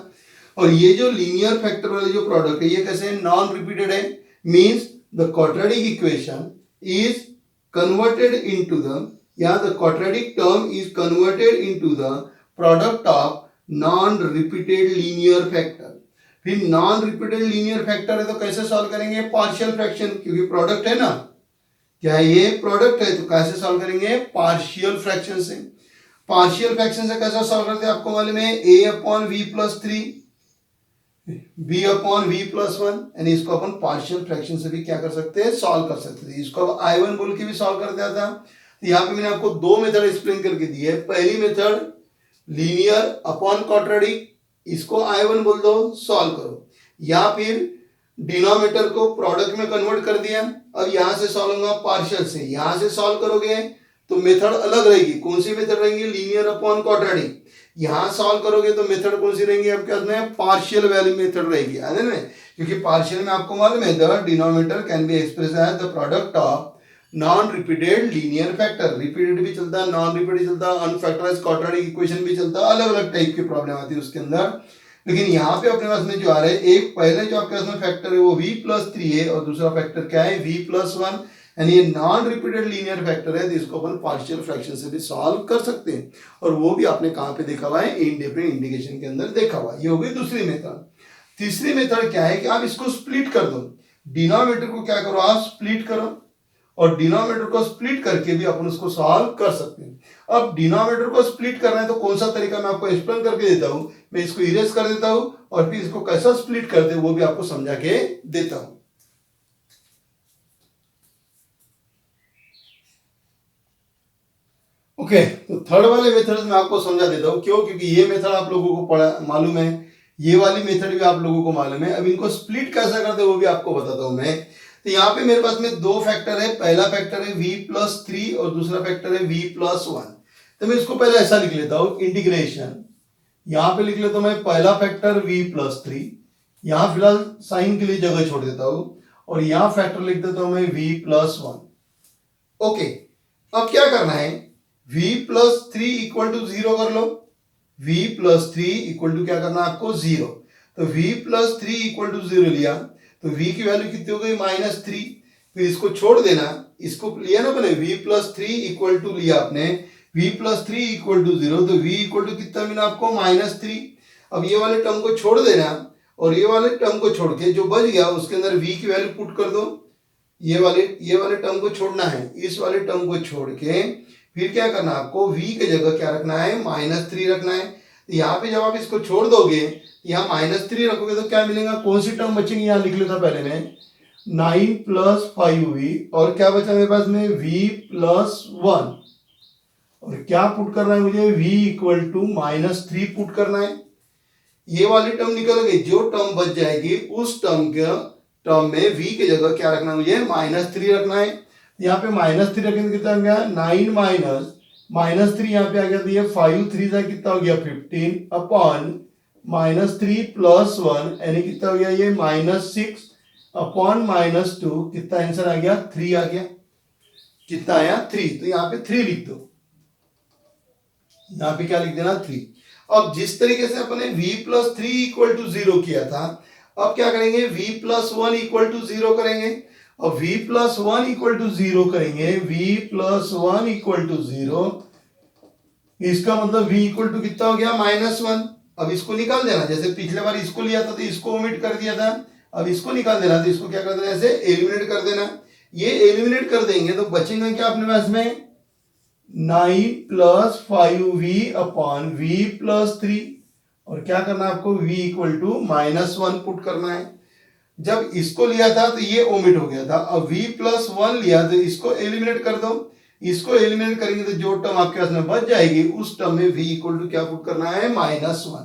और ये जो लीनियर फैक्टर वाले जो प्रोडक्ट है ये कैसे नॉन रिपीटेड है, means the quadratic equation is converted into the या the quadratic term is converted into the product of non repeated linear factor. फिर नॉन रिपीटेड लीनियर फैक्टर है तो कैसे सॉल्व करेंगे, पार्शियल फ्रैक्शन, क्योंकि प्रोडक्ट है ना, क्या है ये प्रोडक्ट है, तो कैसे सॉल्व करेंगे, पार्शियल फ्रैक्शन से। पार्शियल फ्रैक्शन से कैसे सॉल्व करते हैं आपको मालूम है, a upon v plus 3 b upon v plus 1, यानी इसको अपन पार्शियल फ्रैक्शन से भी क्या कर सकते हैं, सॉल्व कर सकते थे। इसको अब I1 बोल के भी सॉल्व कर दिया था। तो यहाँ पे मैंने आपको दो मेथड एक्सप्लेन करके दी है। पहली मेथड लीनियर अपॉन क्वाड्रेटिक, इसको I1 बोल दो, सॉल्व करो। या फिर डिनोमिनेटर को प्रोडक्ट में कन्वर्ट कर दिया, अब यहां से सॉल्व होगा पार्शियल से। यहां से सॉल्व करोगे तो मेथड अलग रहेगी। कौन सी मेथड रहेंगी, लीनियर अपॉन क्वाड्रेटिक। यहां सॉल्व करोगे तो मेथड कौन सी रहेंगी आपके हाथ में, पार्शियल वैल्यू मेथड रहेगी, है ना। क्योंकि पार्शियल में आपको मालूम है the denominator can be express as the product of non repeated linear factor. Repeated भी चलता है, नॉन रिपीटेड चलता है, अनफैक्टराइज्ड क्वाड्रेटिक इक्वेशन भी चलता है, अलग अलग टाइप की प्रॉब्लम आती है उसके अंदर। लेकिन यहाँ पे अपने पास में जो आ रहा है, एक पहले जो आपके पास में फैक्टर है वो v प्लस 3 है, और दूसरा फैक्टर क्या है, v प्लस 1, यानी ये नॉन रिपीटेड लीनियर फैक्टर है, तो इसको अपन पार्शियल फ्रैक्शन से भी सॉल्व कर सकते हैं। और वो भी आपने कहाँ पे देखा हुआ है, इंडिपेंडेंट इंडिकेशन के अंदर देखा हुआ है। ये हो गई दूसरी मेथड। तीसरी मेथड क्या है कि आप इसको स्प्लिट कर दो। डिनोमिनेटर को क्या करो, आप स्प्लिट करो, और डिनोमिनेटर को स्प्लिट करके भी अपन उसको सॉल्व कर सकते हैं। अब डिनोमिनेटर को स्प्लिट करना है तो कौन सा तरीका मैं आपको एक्सप्लेन करके देता हूं। मैं इसको इरेज कर देता हूं और फिर इसको कैसा स्प्लिट करते हैं वो भी आपको समझा के देता हूं। ओके, तो थर्ड वाले मेथड में आपको समझा देता हूं। क्यों, क्योंकि ये मेथड आप लोगों को पढ़ा मालूम है, ये वाली मेथड भी आप लोगों को मालूम है। अब इनको स्प्लिट कैसे करते हैं वो भी आपको बताता हूं मैं। तो यहाँ पे मेरे पास में दो फैक्टर है। पहला फैक्टर है v प्लस 3 और दूसरा फैक्टर है v प्लस 1। तो मैं इसको पहले ऐसा लिख लेता हूं, इंटीग्रेशन। यहां पे लिख लेता हूं मैं पहला फैक्टर v प्लस 3, यहां फिलहाल साइन के लिए जगह छोड़ देता हूं, और यहां फैक्टर लिख देता हूं मैं v प्लस 1। ओके, अब क्या करना है, v प्लस 3 इक्वल टू 0 कर लो। v प्लस 3 इक्वल टू क्या करना है आपको, 0। तो v प्लस 3 इक्वल टू 0 लिया तो v की वैल्यू कितनी हो गई, -3। फिर इसको छोड़ देना, इसको लिया ना मैंने, v प्लस 3 इक्वल टू लिया आपने, v प्लस 3 इक्वल टू 0, तो v इक्वल टू कितना मिला आपको, -3। अब ये वाले टर्म को छोड़ देना, और ये वाले टर्म को छोड़ के जो बच गया उसके अंदर v की वैल्यू पुट कर दो। ये वाले टर्म को छोड़ना है, इस वाले टर्म को छोड़ के फिर क्या करना है आपको, v की जगह क्या रखना है, -3 रखना है। तो यहाँ पे जब आप इसको छोड़ दोगे, यहाँ -3 रखोगे तो क्या मिलेगा, कौन सी टर्म बचेगी, यहाँ लिख लेता पहले मैं, 9 प्लस 5v, और क्या बचा मेरे पास में, v प्लस 1, और क्या पुट करना है मुझे, v इक्वल टू -3 पुट करना है। ये वाली टर्म निकल गई, जो टर्म बच जाएगी उस टर्म में v की जगह क्या रखना है मुझे, -3 रखना है। यहाँ पे -3 रखेंगे तो कितना आ गया, 9 -3 यहाँ पे आ गया, तो ये 5 3 जा कितना हो गया, 15 अपॉन -3 प्लस 1, यानी कितना हो गया ये, -6 अपॉन -2, कितना आंसर आ गया, 3 आ गया। कितना आया, 3। तो यहाँ पे 3 लिख दो, यहाँ पे क्या लिख देना, 3। अब जिस तरीके से अपने v प्लस 3 इक्वल टू 0 किया था, अब क्या करेंगे, v प्लस 1 इक्वल टू 0 करेंगे। और v प्लस 1 इक्वल टू 0 करेंगे, v प्लस 1 इक्वल टू 0, इसका मतलब v इक्वल टू कितना हो गया, -1। अब इसको निकाल देना, जैसे पिछले बार इसको लिया था तो इसको ओमिट कर दिया था, अब इसको निकाल देना, तो इसको क्या कर देना, ऐसे एलिमिनेट कर देना। ये एलिमिनेट कर देंगे तो बचेंगे क्या अपने पास में, 9 plus 5v upon v plus 3, और क्या करना है आपको, v इक्वल टू -1 पुट करना है। जब इसको लिया था तो ये ओमिट हो गया था, अब v प्लस 1 लिया तो इसको एलिमिनेट कर दो। इसको एलिमिनेट करेंगे तो जो टर्म आपके पास में बच जाएगी उस टर्म में v इक्वल टू क्या पुट करना है, -1।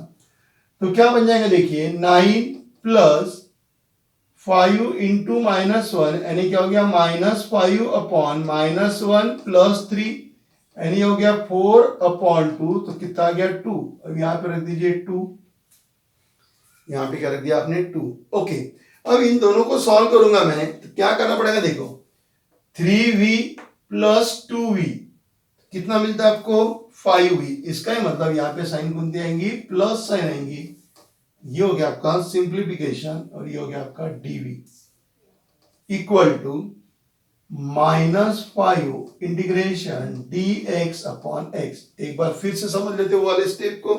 तो क्या बन जाएगा, देखिए 9 प्लस 5 इंटू -1, यानी क्या हो गया, -5 अपॉन -1 प्लस 3, यानी हो गया 4 अपॉन 2, तो कितना आ गया, 2। अब यहाँ पे रख दीजिए 2, यहाँ पे क्या रख दिया आपने, 2। ओके, अब इन दोनों को सॉल्व करूंगा मैं, तो क्या करना पड़ेगा, देखो 3v प्लस 2v कितना मिलता है आपको, 5v। इसका ही मतलब यहाँ पे साइन कौन आएंगी, प्लस साइन आएंगी। ये हो गया आपका सिंप्लीफिकेशन, और ये हो गया आपका dv equal to -5 integration dx upon x। एक बार फिर से समझ लेते हो वाले स्टेप को।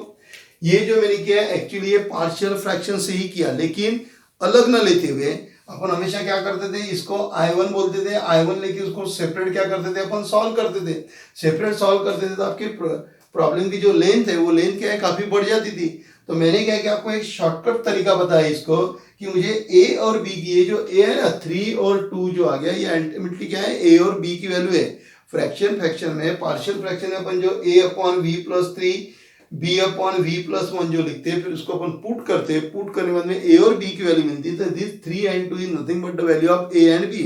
ये जो मैंने किया है एक्चुअली ये पार्शियल फ्रैक्शन से ही किया, लेकिन अलग ना लेते हुए अपन हमेशा क्या करते थे, इसको I1 बोलते थे, I1 लेके उसको सेपरेट क्या करते थे, अपन सॉल्व करते थे। सेपरेट सॉल्व करते थे तो आपके प्रॉब्लम की जो लेंथ है वो लेंथ क्या है, काफी बढ़ जाती थी। तो मैंने क्या किया, आपको एक शॉर्टकट तरीका बताया इसको कि मुझे ए और बी की, ये जो ए है ना 3 और 2 जो आ गया, ये अल्टीमेटली क्या है, ए और बी की वैल्यू है। फ्रैक्शन में पार्शियल फ्रैक्शन में अपन जो a upon v plus 3 b upon v plus 1 जो लिखते हैं, फिर उसको अपन पुट करते हैं, पुट करने के बाद में ए और बी की वैल्यू मिलती है। तो this 3 and 2 is nothing but the value of a and b.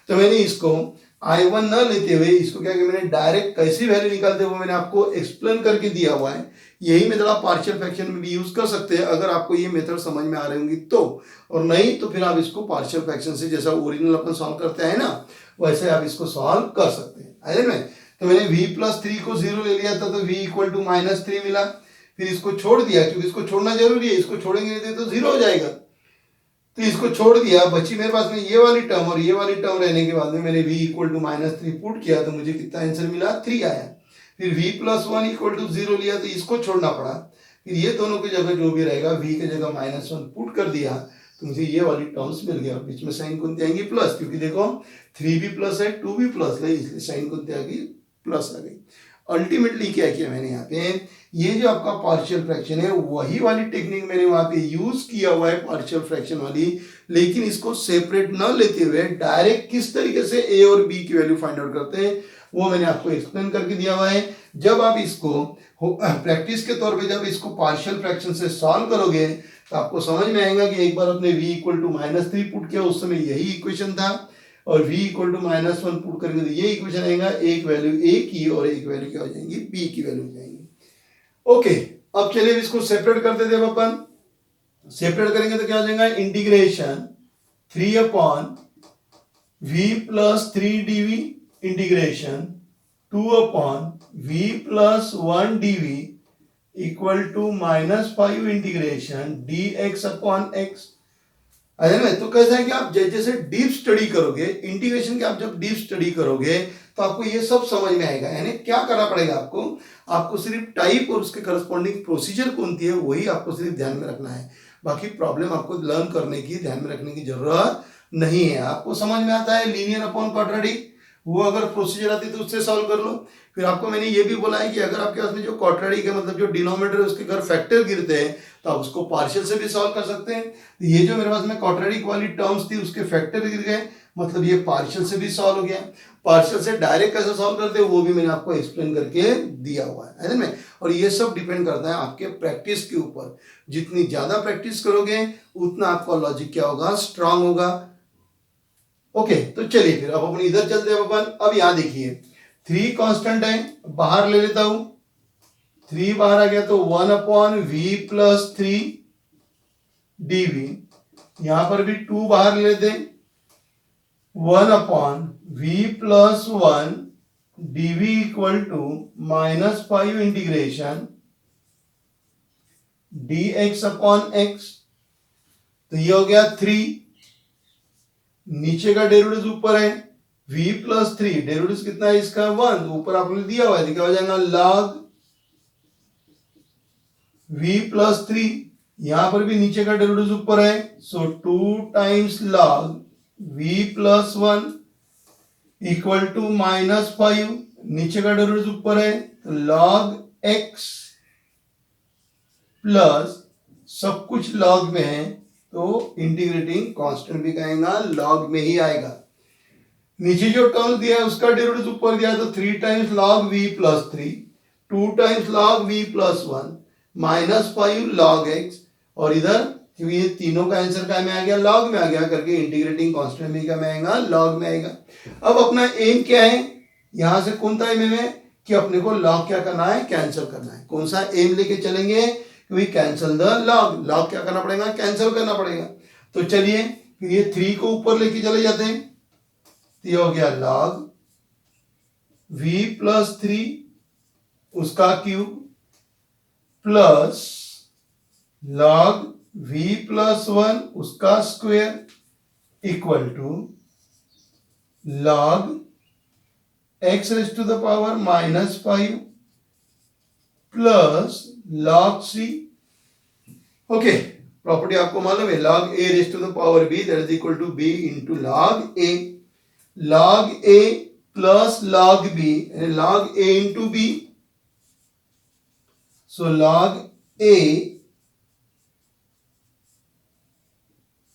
तो मैंने इसको I1 न लेते हुए इसको क्या किया, मैंने डायरेक्ट कैसी वैल्यू निकालते हुए मैंने आपको एक्सप्लेन करके दिया हुआ है। यही मेथड आप पार्शियल फ्रैक्शन में भी यूज कर सकते हैं अगर आपको ये मेथड समझ में आ रही होंगी तो, और नहीं तो फिर आप इसको पार्शियल फ्रैक्शन से जैसा ओरिजिनल अपन सॉल्व करते हैं ना, वैसे आप इसको सॉल्व कर सकते हैं। है ना? तो मैंने v प्लस 3 को 0 ले लिया था तो v इक्वल टू -3 मिला। फिर इसको छोड़ दिया क्योंकि इसको छोड़ना जरूरी है, इसको छोड़ेंगे नहीं तो 0 हो जाएगा। तो इसको छोड़ दिया, बची मेरे पास में ये वाली टर्म, और ये वाली टर्म रहने के बाद में मैंने v इक्वल टू -3 पुट किया तो मुझे कितना आंसर मिला, 3 आया। फिर v प्लस 1 इक्वल टू 0 लिया तो इसको छोड़ना पड़ा। फिर ये दोनों की जगह जो भी रहेगा v की जगह -1 पुट कर दिया तो मुझे ये वाली टर्म्स मिल गया। बीच में साइन कौन आएंगी, प्लस, क्योंकि देखो 3 भी प्लस है 2 भी प्लस है, इसलिए साइन कौन आ गई, प्लस आ गई। अल्टीमेटली क्या किया मैंने यहाँ पे, ये जो आपका पार्शियल फ्रैक्शन है वही वाली टेक्निक मैंने वहां पे यूज किया हुआ है पार्शियल फ्रैक्शन वाली, लेकिन इसको सेपरेट न लेते हुए डायरेक्ट किस तरीके से ए और बी की वैल्यू फाइंड आउट करते हैं वो मैंने आपको एक्सप्लेन करके दिया हुआ है। जब आप इसको प्रैक्टिस के तौर पे जब इसको पार्शियल फ्रैक्शन से सॉल्व करोगे तो आपको समझ में आएगा कि एक बार अपने v इक्वल टू -3 पुट किया, उस समय यही इक्वेशन था, और v इक्वल टू -1 पुट करेंगे तो ये इक्वेशन आएगा, एक वैल्यू a की और एक वैल्यू क्या हो जाएंगी, b की वैल्यू हो जाएंगी। ओके, अब चलिए इसको सेपरेट कर देते हैं अपन। सेपरेट करेंगे तो क्या हो जाएगा, integration 3 upon v plus 3 dv integration 2 upon v plus 1 dv equal to -5 integration dx upon x। अरे ना, तो कैसा है कि आप जैसे डीप स्टडी करोगे इंटीग्रेशन के, आप जब डीप स्टडी करोगे तो आपको ये सब समझ में आएगा। यानी क्या करना पड़ेगा आपको, आपको सिर्फ टाइप और उसके करस्पॉन्डिंग प्रोसीजर कौन सी है वही आपको सिर्फ ध्यान में रखना है। बाकी प्रॉब्लम आपको लर्न करने की, ध्यान में रखने की जरूरत नहीं है। आपको समझ में आता है लीनियर अपॉन क्वाड्रेटिक, वो अगर प्रोसीजर आती है तो उससे सॉल्व कर लो। फिर आपको मैंने ये भी बोला है कि अगर आपके पास में जो क्वाड्रेटिक है, मतलब जो डिनोमिनेटर है उसके अगर फैक्टर गिरते हैं तो आप उसको पार्शियल से भी सॉल्व कर सकते हैं। तो ये जो मेरे पास में क्वाड्रेटिक वाली टर्म्स थी उसके फैक्टर गिर गए, मतलब ये पार्शियल से भी सॉल्व हो गया। पार्शियल से डायरेक्ट कैसे सॉल्व करते हैं वो भी मैंने आपको एक्सप्लेन करके दिया हुआ है ना। और ये सब डिपेंड करता है आपके प्रैक्टिस के ऊपर। जितनी ज्यादा प्रैक्टिस करोगे उतना आपका लॉजिक क्या होगा, स्ट्रांग होगा। ओके, तो चलिए फिर अब अपन इधर चलते हैं। अपन अब यहां देखिए 3 कांस्टेंट है, बाहर ले लेता हूं, 3 बाहर आ गया तो 1 अपॉन वी प्लस 3 dv, यहां पर भी 2 बाहर ले लेते, 1 upon v plus 1 dv equal to -5 integration dx upon x। तो ये हो गया 3, नीचे का डेरिवेटिव ऊपर है v प्लस 3, डेरिवेटिव कितना है इसका 1, ऊपर आपने दिया हुआ है, क्या हो जाएगा log v प्लस 3, यहां पर भी नीचे का डेरिवेटिव ऊपर है, so 2 times log v plus 1 equal to -5, नीचे का डेरिवेटिव ऊपर है तो log x प्लस सब कुछ log में है तो इंटीग्रेटिंग कांस्टेंट भी कहेगा log में ही आएगा। नीचे जो टर्म दिया है उसका डेरिवेटिव ऊपर दिया है तो 3 times log v plus 3, 2 times log v plus 1 -5 log x, और इधर क्योंकि ये तीनों का आंसर क्या में आ गया, log में आ गया, करके इंटीग्रेटिंग कांस्टेंट भी क्या में आएगा, log में आएगा। अब अपना एम क्या है, यहां से कौन सा एम है कि अपने को log क्या करना है, कैंसिल करना है। कौन सा एम लेके चलेंगे, क्योंकि कैंसिल द log, log क्या करना पड़ेगा, कैंसिल करना पड़ेगा। तो चलिए फिर ये 3 को ऊपर लेके चले जाते हैं, तो ये हो गया log v प्लस 3 उसका cube plus log v plus 1 उसका square equal to log x raised to the power -5 plus log c. Okay, property आपको मालूम है, log a raised to the power b that is equal to b into log a. log a plus log b and log a into b. So log a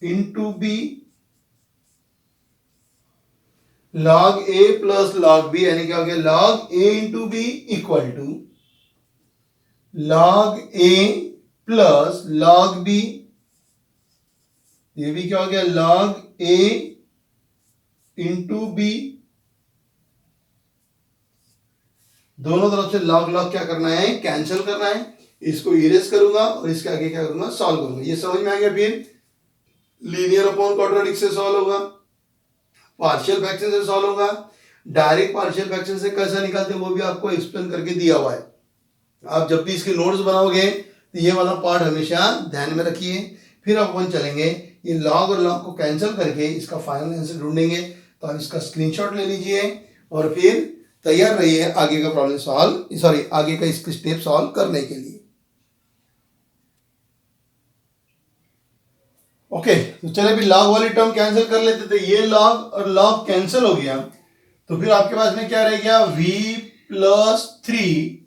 into b, log a plus log b यानी क्या हो गया, log a into b equal to log a plus log b. ये भी क्या हो गया, log a into b. दोनों तरफ से log log क्या करना है, कैंसिल करना है. इसको इरेज करूंगा और इसके आगे क्या करूंगा, सॉल्व करूंगा. ये समझ में आ गया. फिर लीनियर अपॉन क्वाड्रेटिक से सॉल्व होगा, पार्शियल फ्रैक्शन से सॉल्व होगा. डायरेक्ट पार्शियल फ्रैक्शन से कैसा निकालते हैं वो भी आपको एक्सप्लेन करके दिया हुआ है. आप जब भी इसके नोट्स बनाओगे तो ये वाला पार्ट हमेशा ध्यान में रखिए. फिर अपन चलेंगे ये लॉग और लॉग को कैंसिल करके इसका फाइनल आंसर ढूंढेंगे. तो आप इसका स्क्रीनशॉट ले लीजिए और फिर तैयार रहिए आगे का प्रॉब्लम सॉल्व, आगे का इसके स्टेप सॉल्व करने के लिए. ओके, तो चले भी लॉग वाली टर्म कैंसिल कर लेते थे. ये लॉग और लॉग कैंसिल हो गया तो फिर आपके पास में क्या रह गया, v प्लस 3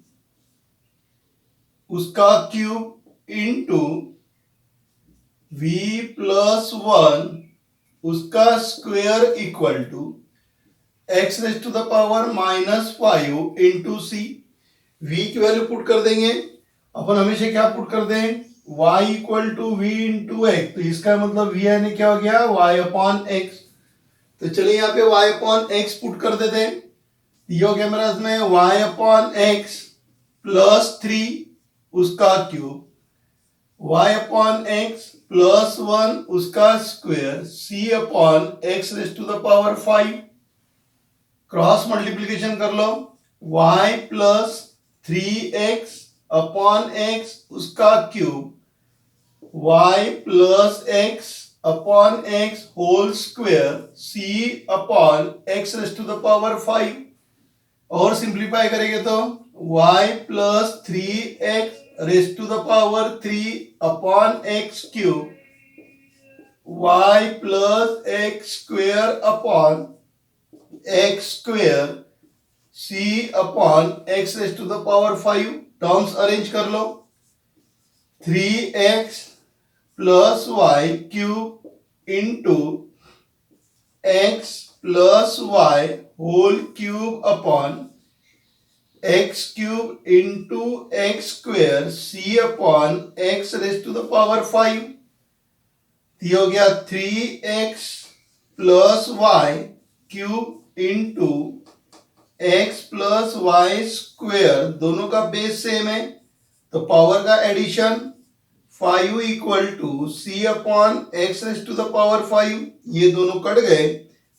उसका क्यूब इंटू v प्लस 1 उसका square equal to x raise to the power -5 into c. v की वैल्यू पुट कर देंगे. अपन हमेशा क्या पुट कर दें, y equal to v into x. तो इसका मतलब v यानी क्या हो गया, y अपॉन x. तो चलिए यहाँ पे y अपॉन x पुट कर देते हैं. ये हो गया मेरा इसमें y अपॉन x प्लस 3 उसका cube, y upon x plus 1 उसका square, c upon x raise to the power 5. Cross multiplication कर लो, y plus 3x upon x उसका cube, y plus x upon x whole square, c upon x raise to the power 5. और simplify करेंगे तो y plus 3x raise to the power 3 upon x cube, y plus x square upon x square, c upon x raise to the power 5. Terms arrange कर लो, 3x plus y cube into x plus y whole cube upon x cube into x square, c upon x raise to the power 5. ये हो गया 3x plus y cube into x plus y square. दोनों का base same है तो power का addition, 5 equal to c upon x raise to the power 5. ये दोनों कट गए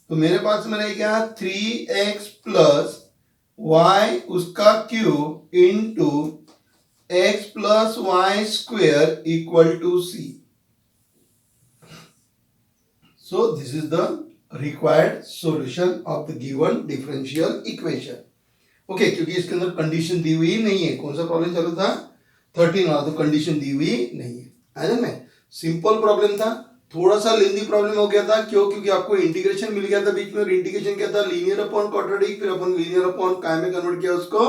तो मेरे पास में रह गया 3x प्लस y उसका cube into x plus y square equal to c. So this is the required solution of the given differential equation. Okay, क्योंकि इसके अंदर कंडीशन दी हुई नहीं है. कौन सा प्रॉब्लम चालू था, 13 वाला, तो कंडीशन दी हुई नहीं है. है ना, में सिंपल प्रॉब्लम था. थोड़ा सा लेंदी प्रॉब्लम हो गया था. क्यों, क्योंकि आपको इंटीग्रेशन मिल गया था बीच में. और इंटीग्रेशन क्या था, लीनियर अपॉन क्वाड्रेटिक. फिर अपन लीनियर अपॉन काय में कन्वर्ट किया, उसको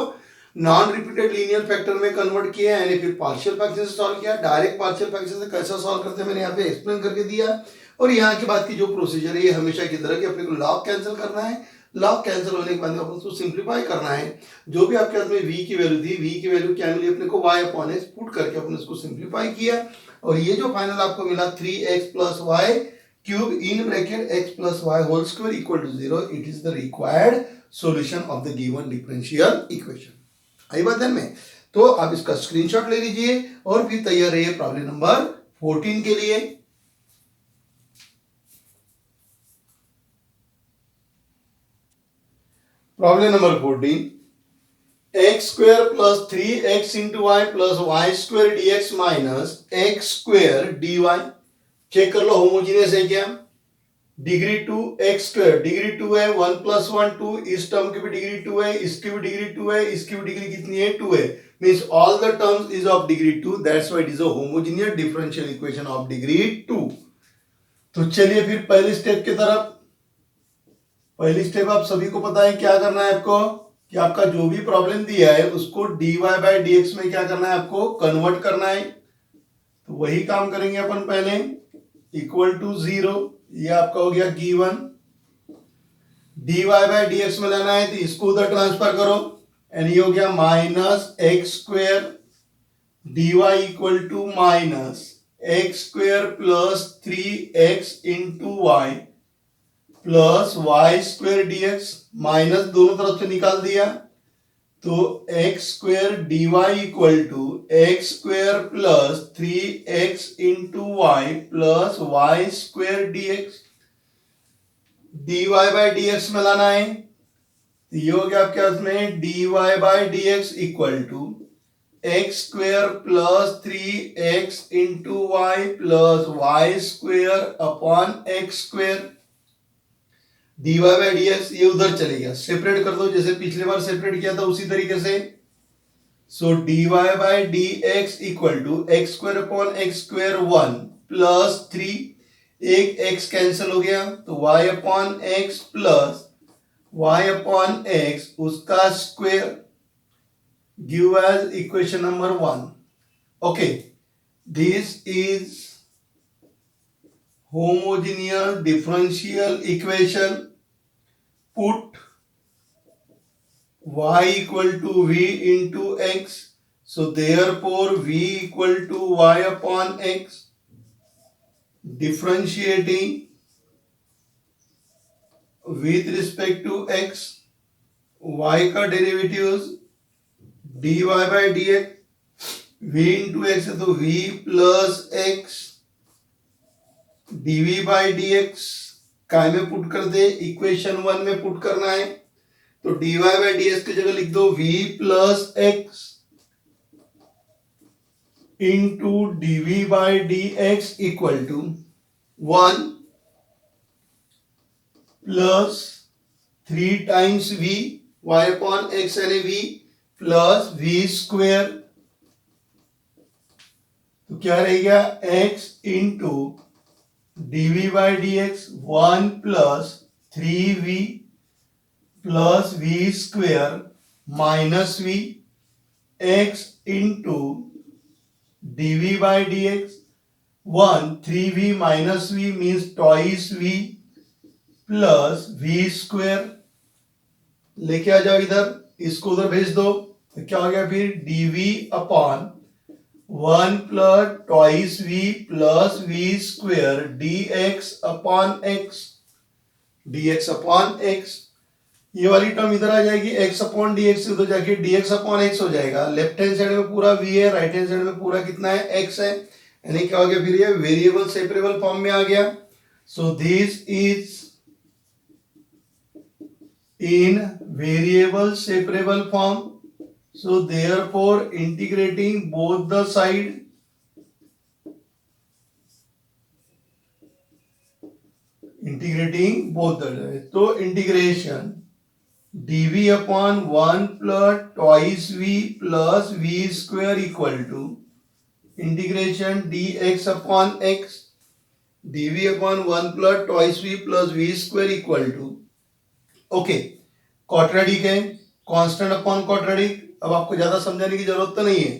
नॉन रिपीटेड लीनियर फैक्टर में कन्वर्ट किया, यानी फिर पार्शियल फ्रैक्शन से सॉल्व किया. डायरेक्ट पार्शियल फ्रैक्शन से कैसा सॉल्व करते हैं मैंने यहाँ पे एक्सप्लेन करके दिया. और यहाँ के बाद की जो प्रोसीजर है ये हमेशा की तरह कि अपने को लॉग कैंसिल करना है. लॉग कैंसिल होने के बाद अपन उसको सिंप्लीफाई करना है. जो भी आपके हाथ में v की वैल्यू थी, v की वैल्यू क्या मिली अपने को, y अपॉन x पुट करके अपन उसको सिंप्लीफाई किया. और ये जो फाइनल आपको मिला 3x plus y cube in bracket x plus y whole square equal to 0. It is the required solution of the given differential equation. आई बात ध्यान में. तो आप इसका स्क्रीनशॉट ले लीजिए और फिर तैयार रहिए प्रॉब्लम नंबर 14 के लिए. Problem number 14, x square plus 3x into y plus y square dx minus x square dy. Check कर लो होमोजीनियस है क्या. डिग्री 2 एक्स स्क्वायर, डिग्री 2 है, 1 प्लस 1 2, इस टर्म की भी डिग्री 2 है, इसकी भी डिग्री 2 है, इसकी भी डिग्री कितनी है 2 है, means all the terms is of degree 2, that's why it is a homogeneous differential equation of degree 2। तो चलिए फिर पहले स्टेप की तरफ। पहली स्टेप आप सभी को पता है क्या करना है आपको, कि आपका जो भी प्रॉब्लम दिया है उसको dy बाय dx में क्या करना है, आपको कन्वर्ट करना है। तो वही काम करेंगे अपन पहले, इक्वल टू 0, ये आपका हो गया गिवन। dy बाय dx में लेना है तो इसको उधर ट्रांसफर करो, एंड ये हो गया minus x square dy equal to minus x square plus 3x into y plus y square dx, minus दोनों तरफ से निकाल दिया, तो x square d y equal to x square plus 3x into y plus y square d x. D y by D x में लाना है, तो ये हो गया आपके हाथ में d y by D x equal to x square plus 3x into y plus y square upon x square. dy by dx ये उधर चले गया, सेपरेट कर दो, जैसे पिछले बार सेपरेट किया था उसी तरीके से। So dy by dx equal to x square upon x square 1 plus 3, एक x कैंसिल हो गया तो y upon x plus y upon x उसका स्क्वायर, give as equation number 1। Okay, this is homogeneous differential equation. Put y equal to v into x, so therefore v equal to y upon x. Differentiating with respect to x, y का derivatives dy by dx, v into x है तो v plus x dv by dx काय में put कर दे, equation 1 में put करना है, तो dy by dx की जगह लिख दो v plus x into dv by dx equal to 1 plus 3 times v y upon x यानी v प्लस v स्क्वायर, तो क्या रहेगा x into dv by dx 1 plus 3v plus v square minus v, x into dv by dx 1 3v minus v means twice v plus v square, लेके आ जाओ इधर, इसको उधर भेज दो, तो क्या हो गया फिर dv upon 1 plus twice v plus v square dx upon x, dx upon x। ये वाली टर्म इधर आ जाएगी, x अपॉन dx से उधर जाके dx अपॉन x हो जाएगा। लेफ्ट हैंड साइड में पूरा v है, राइट हैंड साइड में पूरा कितना है x है, यानी क्या हो गया फिर ये वेरिएबल सेपरेबल फॉर्म में आ गया। So this is in variable separable form, so therefore integrating both the side, तो integration dv upon 1 plus twice v plus v square equal to integration dx upon x, dv upon 1 plus twice v plus v square equal to, okay, quadratic है, constant upon quadratic, अब आपको ज्यादा समझाने की जरूरत तो नहीं है।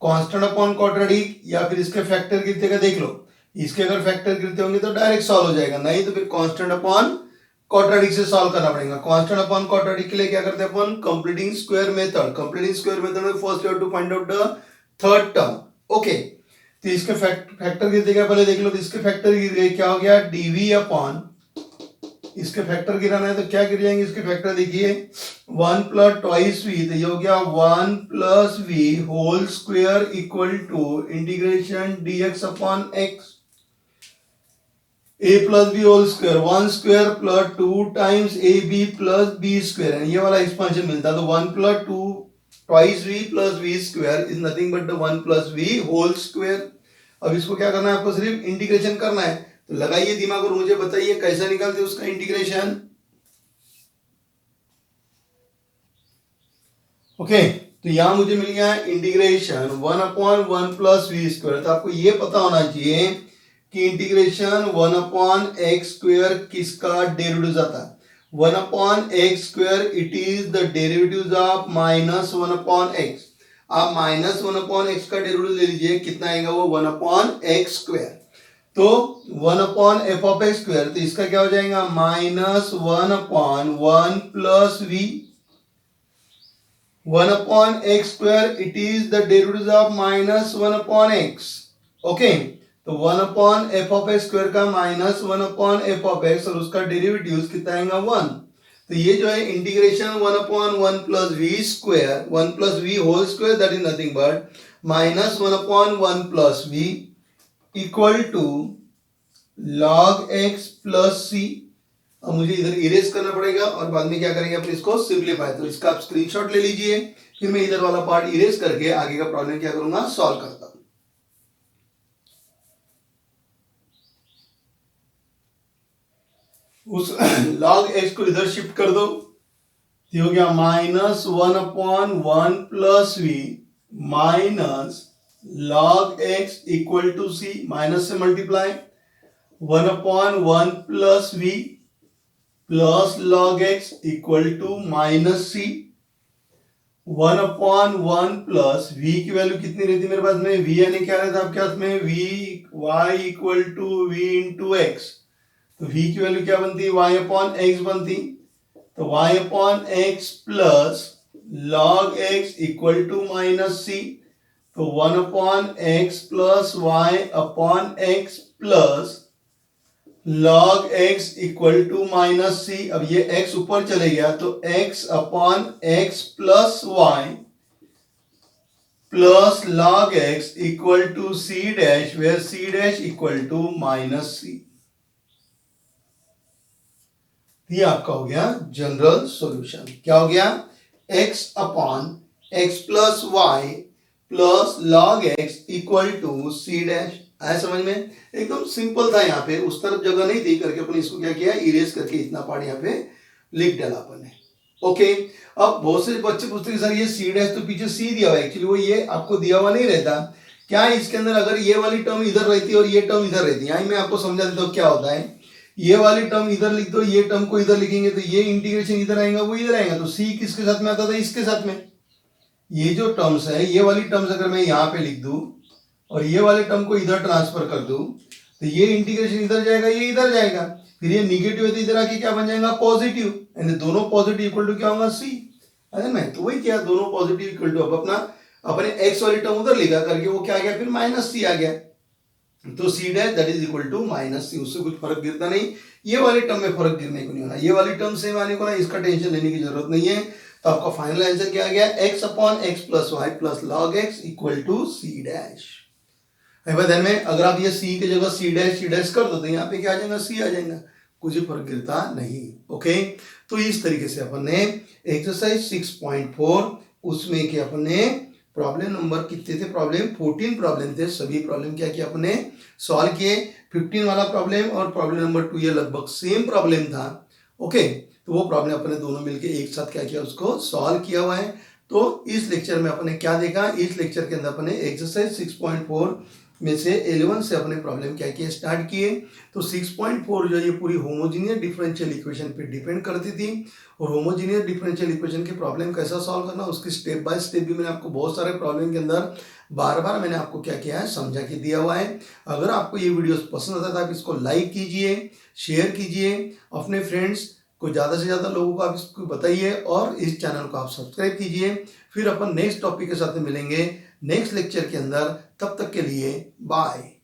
कांस्टेंट अपॉन क्वाड्रेटिक या फिर इसके फैक्टर गिरते का देख लो, इसके अगर फैक्टर गिरते होंगे तो डायरेक्ट सॉल्व हो जाएगा, नहीं तो फिर कांस्टेंट अपॉन क्वाड्रेटिक से सॉल्व करना पड़ेगा। कांस्टेंट अपॉन क्वाड्रेटिक के लिए क्या करते हैं अपन, completing square method, completing square method में first you have to find out the third term. Okay, तो इसके फैक्टर गिरते क्या पहले देख लो, तो इसके फैक्टर गिर गए, क्या हो गया dv अपॉन, इसके फैक्टर गिराना है तो क्या गिर जाएंगे इसके फैक्टर, देखिए 1 प्लस ट्वाइस v, तो ये हो गया 1 plus v whole square equal to integration dx upon x, a plus b whole square 1 square plus 2 times ab plus b square, ये वाला एक्सपेंशन मिलता है, तो 1 plus 2 twice v plus v square is nothing but the 1 plus v whole square. अब इसको क्या करना है आपको, सिर्फ इंटीग्रेशन करना है, तो लगाइए दिमाग और मुझे बताइए कैसा निकालते उसका इंटीग्रेशन। ओके, तो यहां मुझे मिल गया इंटीग्रेशन 1/1 प्लस वी स्क्वायर। तो आपको ये पता होना चाहिए कि इंटीग्रेशन 1/x स्क्वायर किसका डेरिवेटिव आता है। 1/x square it is the derivative of -1/x। आप -1/x का डेरिवेटिव ले लीजिए, कितना आएगा वो 1/x स्क्वायर। तो 1/f(x) स्क्वायर, तो इसका क्या हो जाएगा -1/1 plus v. 1/x square it is the derivative of -1/x। Okay, तो 1/f(x) स्क्वायर का -1/f(x) और उसका डेरिवेटिव कितना आएगा 1। तो ये जो है integration 1/1 plus v square, 1 plus v whole square, that is nothing but -1/1 plus v equal to log x plus c. अब मुझे इधर इरेज करना पड़ेगा और बाद में क्या करेंगे अपने इसको सिंपलीफाई। तो इसका आप स्क्रीनशॉट ले लीजिए, फिर मैं इधर वाला पार्ट इरेज करके आगे का प्रॉब्लम क्या करूंगा, सॉल्व करता हूं। उस log x को इधर शिफ्ट कर दो, तो हो गया -1/1 plus v minus log x equal to c, minus से multiply 1/1 plus v plus log x equal to minus c. 1/1 plus v की वैल्यू कितनी रहती मेरे पास में, v यानी क्या रहता है आपके हाथ में, v y equal to v into x. तो v की वैल्यू क्या बनती है, y अपॉन x बनती। तो y upon x plus log x equal to minus c. तो 1/x plus y upon x plus log x equal to minus c. अब ये x ऊपर चले गया तो x upon x plus y plus log x equal to c dash, where c dash equal to minus सी। ये आपका हो गया जनरल सॉल्यूशन। क्या हो गया, x upon x plus y plus log x equal to c dash. आया समझ में, एकदम सिंपल था। यहाँ पे उस तरफ जगह नहीं थी करके अपने इसको क्या किया, इरेज करके इतना पार्ट यहाँ पे लिख डाला अपन ने। ओके, अब बहुत से बच्चे पूछते हैं सर ये सी डैश तो पीछे सी दिया हुआ है, एक्चुअली वो ये आपको दिया हुआ नहीं रहता। क्या है इसके अंदर, अगर ये वाली टर्म इधर रहती और ये टर्म इधर रहती, यहाँ मैं आपको समझा देता हूँ क्या होता है। ये वाली टर्म इधर लिख दो, ये टर्म को इधर लिखेंगे तो ये इंटीग्रेशन इधर आएगा, वो इधर आएगा। तो सी किसके साथ में आता था, इसके साथ में। ये जो टर्म्स है, ये वाली टर्म्स अगर मैं यहाँ पे लिख दूं और ये वाले टर्म को इधर ट्रांसफर कर दूं तो ये इंटीग्रेशन इधर जाएगा, ये इधर जाएगा। फिर ये निगेटिव है तो इधर आके क्या बन जाएगा, पॉजिटिव। यानी दोनों पॉजिटिव इक्वल टू क्या होगा, सी। है ना, तो वही क्या, दोनों पॉजिटिव इक्वल टू, अब अपना अपने एक्स वाली टर्म उधर लिखा करके वो क्या आ गया, फिर माइनस सी आ गया। तो c dash that is equal to minus c, उससे कुछ फर्क गिरता नहीं। ये वाली टर्म में फर्क गिरने को नहीं होना, ये वाली टर्म सेम आने को ना, इसका टेंशन लेने की जरूरत नहीं है। तो आपका फाइनल आंसर क्या आ गया, x upon x plus y plus log x equal to c dash. ध्यान में, अगर आप ये c की जगह सी डैश कर दो तो यहाँ पे क्या आ जाएगा, c आ जाएगा, कुछ फर्क गिरता नहीं। ओके, तो इस तरीके से अपन ने एक्सरसाइज 6.4 उसमें क्या अपन ने प्रॉब्लम नंबर कितने थे, प्रॉब्लम 14 प्रॉब्लम थे। सभी प्रॉब्लम क्या किया अपन ने सॉल्व किए। 15 वाला प्रॉब्लम और प्रॉब्लम नंबर 2 ये लगभग सेम प्रॉब्लम था। ओके, तो वो प्रॉब्लम अपन ने दोनों मिलके एक साथ क्या किया, उसको सॉल्व किया हुआ है। तो इस लेक्चर में अपन ने क्या देखा, इस लेक्चर के अंदर अपन ने एक्सरसाइज 6.4 में से 11 से अपने प्रॉब्लम क्या किए, स्टार्ट किए। तो 6.4 जो ये पूरी होमोजीनियस डिफरेंशियल इक्वेशन पे डिपेंड करती थी, और होमोजीनियस डिफरेंशियल इक्वेशन के प्रॉब्लम कैसा सॉल्व करना उसकी स्टेप बाय स्टेप भी मैंने आपको बहुत सारे प्रॉब्लम के अंदर बार बार मैंने आपको क्या किया है, समझा के दिया हुआ है। अगर आपको ये वीडियोस पसंद आता है तो आप इसको लाइक कीजिए, शेयर कीजिए, अपने फ्रेंड्स को ज़्यादा से ज़्यादा लोगों को आप इसको बताइए, और इस चैनल को आप सब्सक्राइब कीजिए। फिर अपन नेक्स्ट टॉपिक के साथ मिलेंगे नेक्स्ट लेक्चर के अंदर। तब तक के लिए बाय।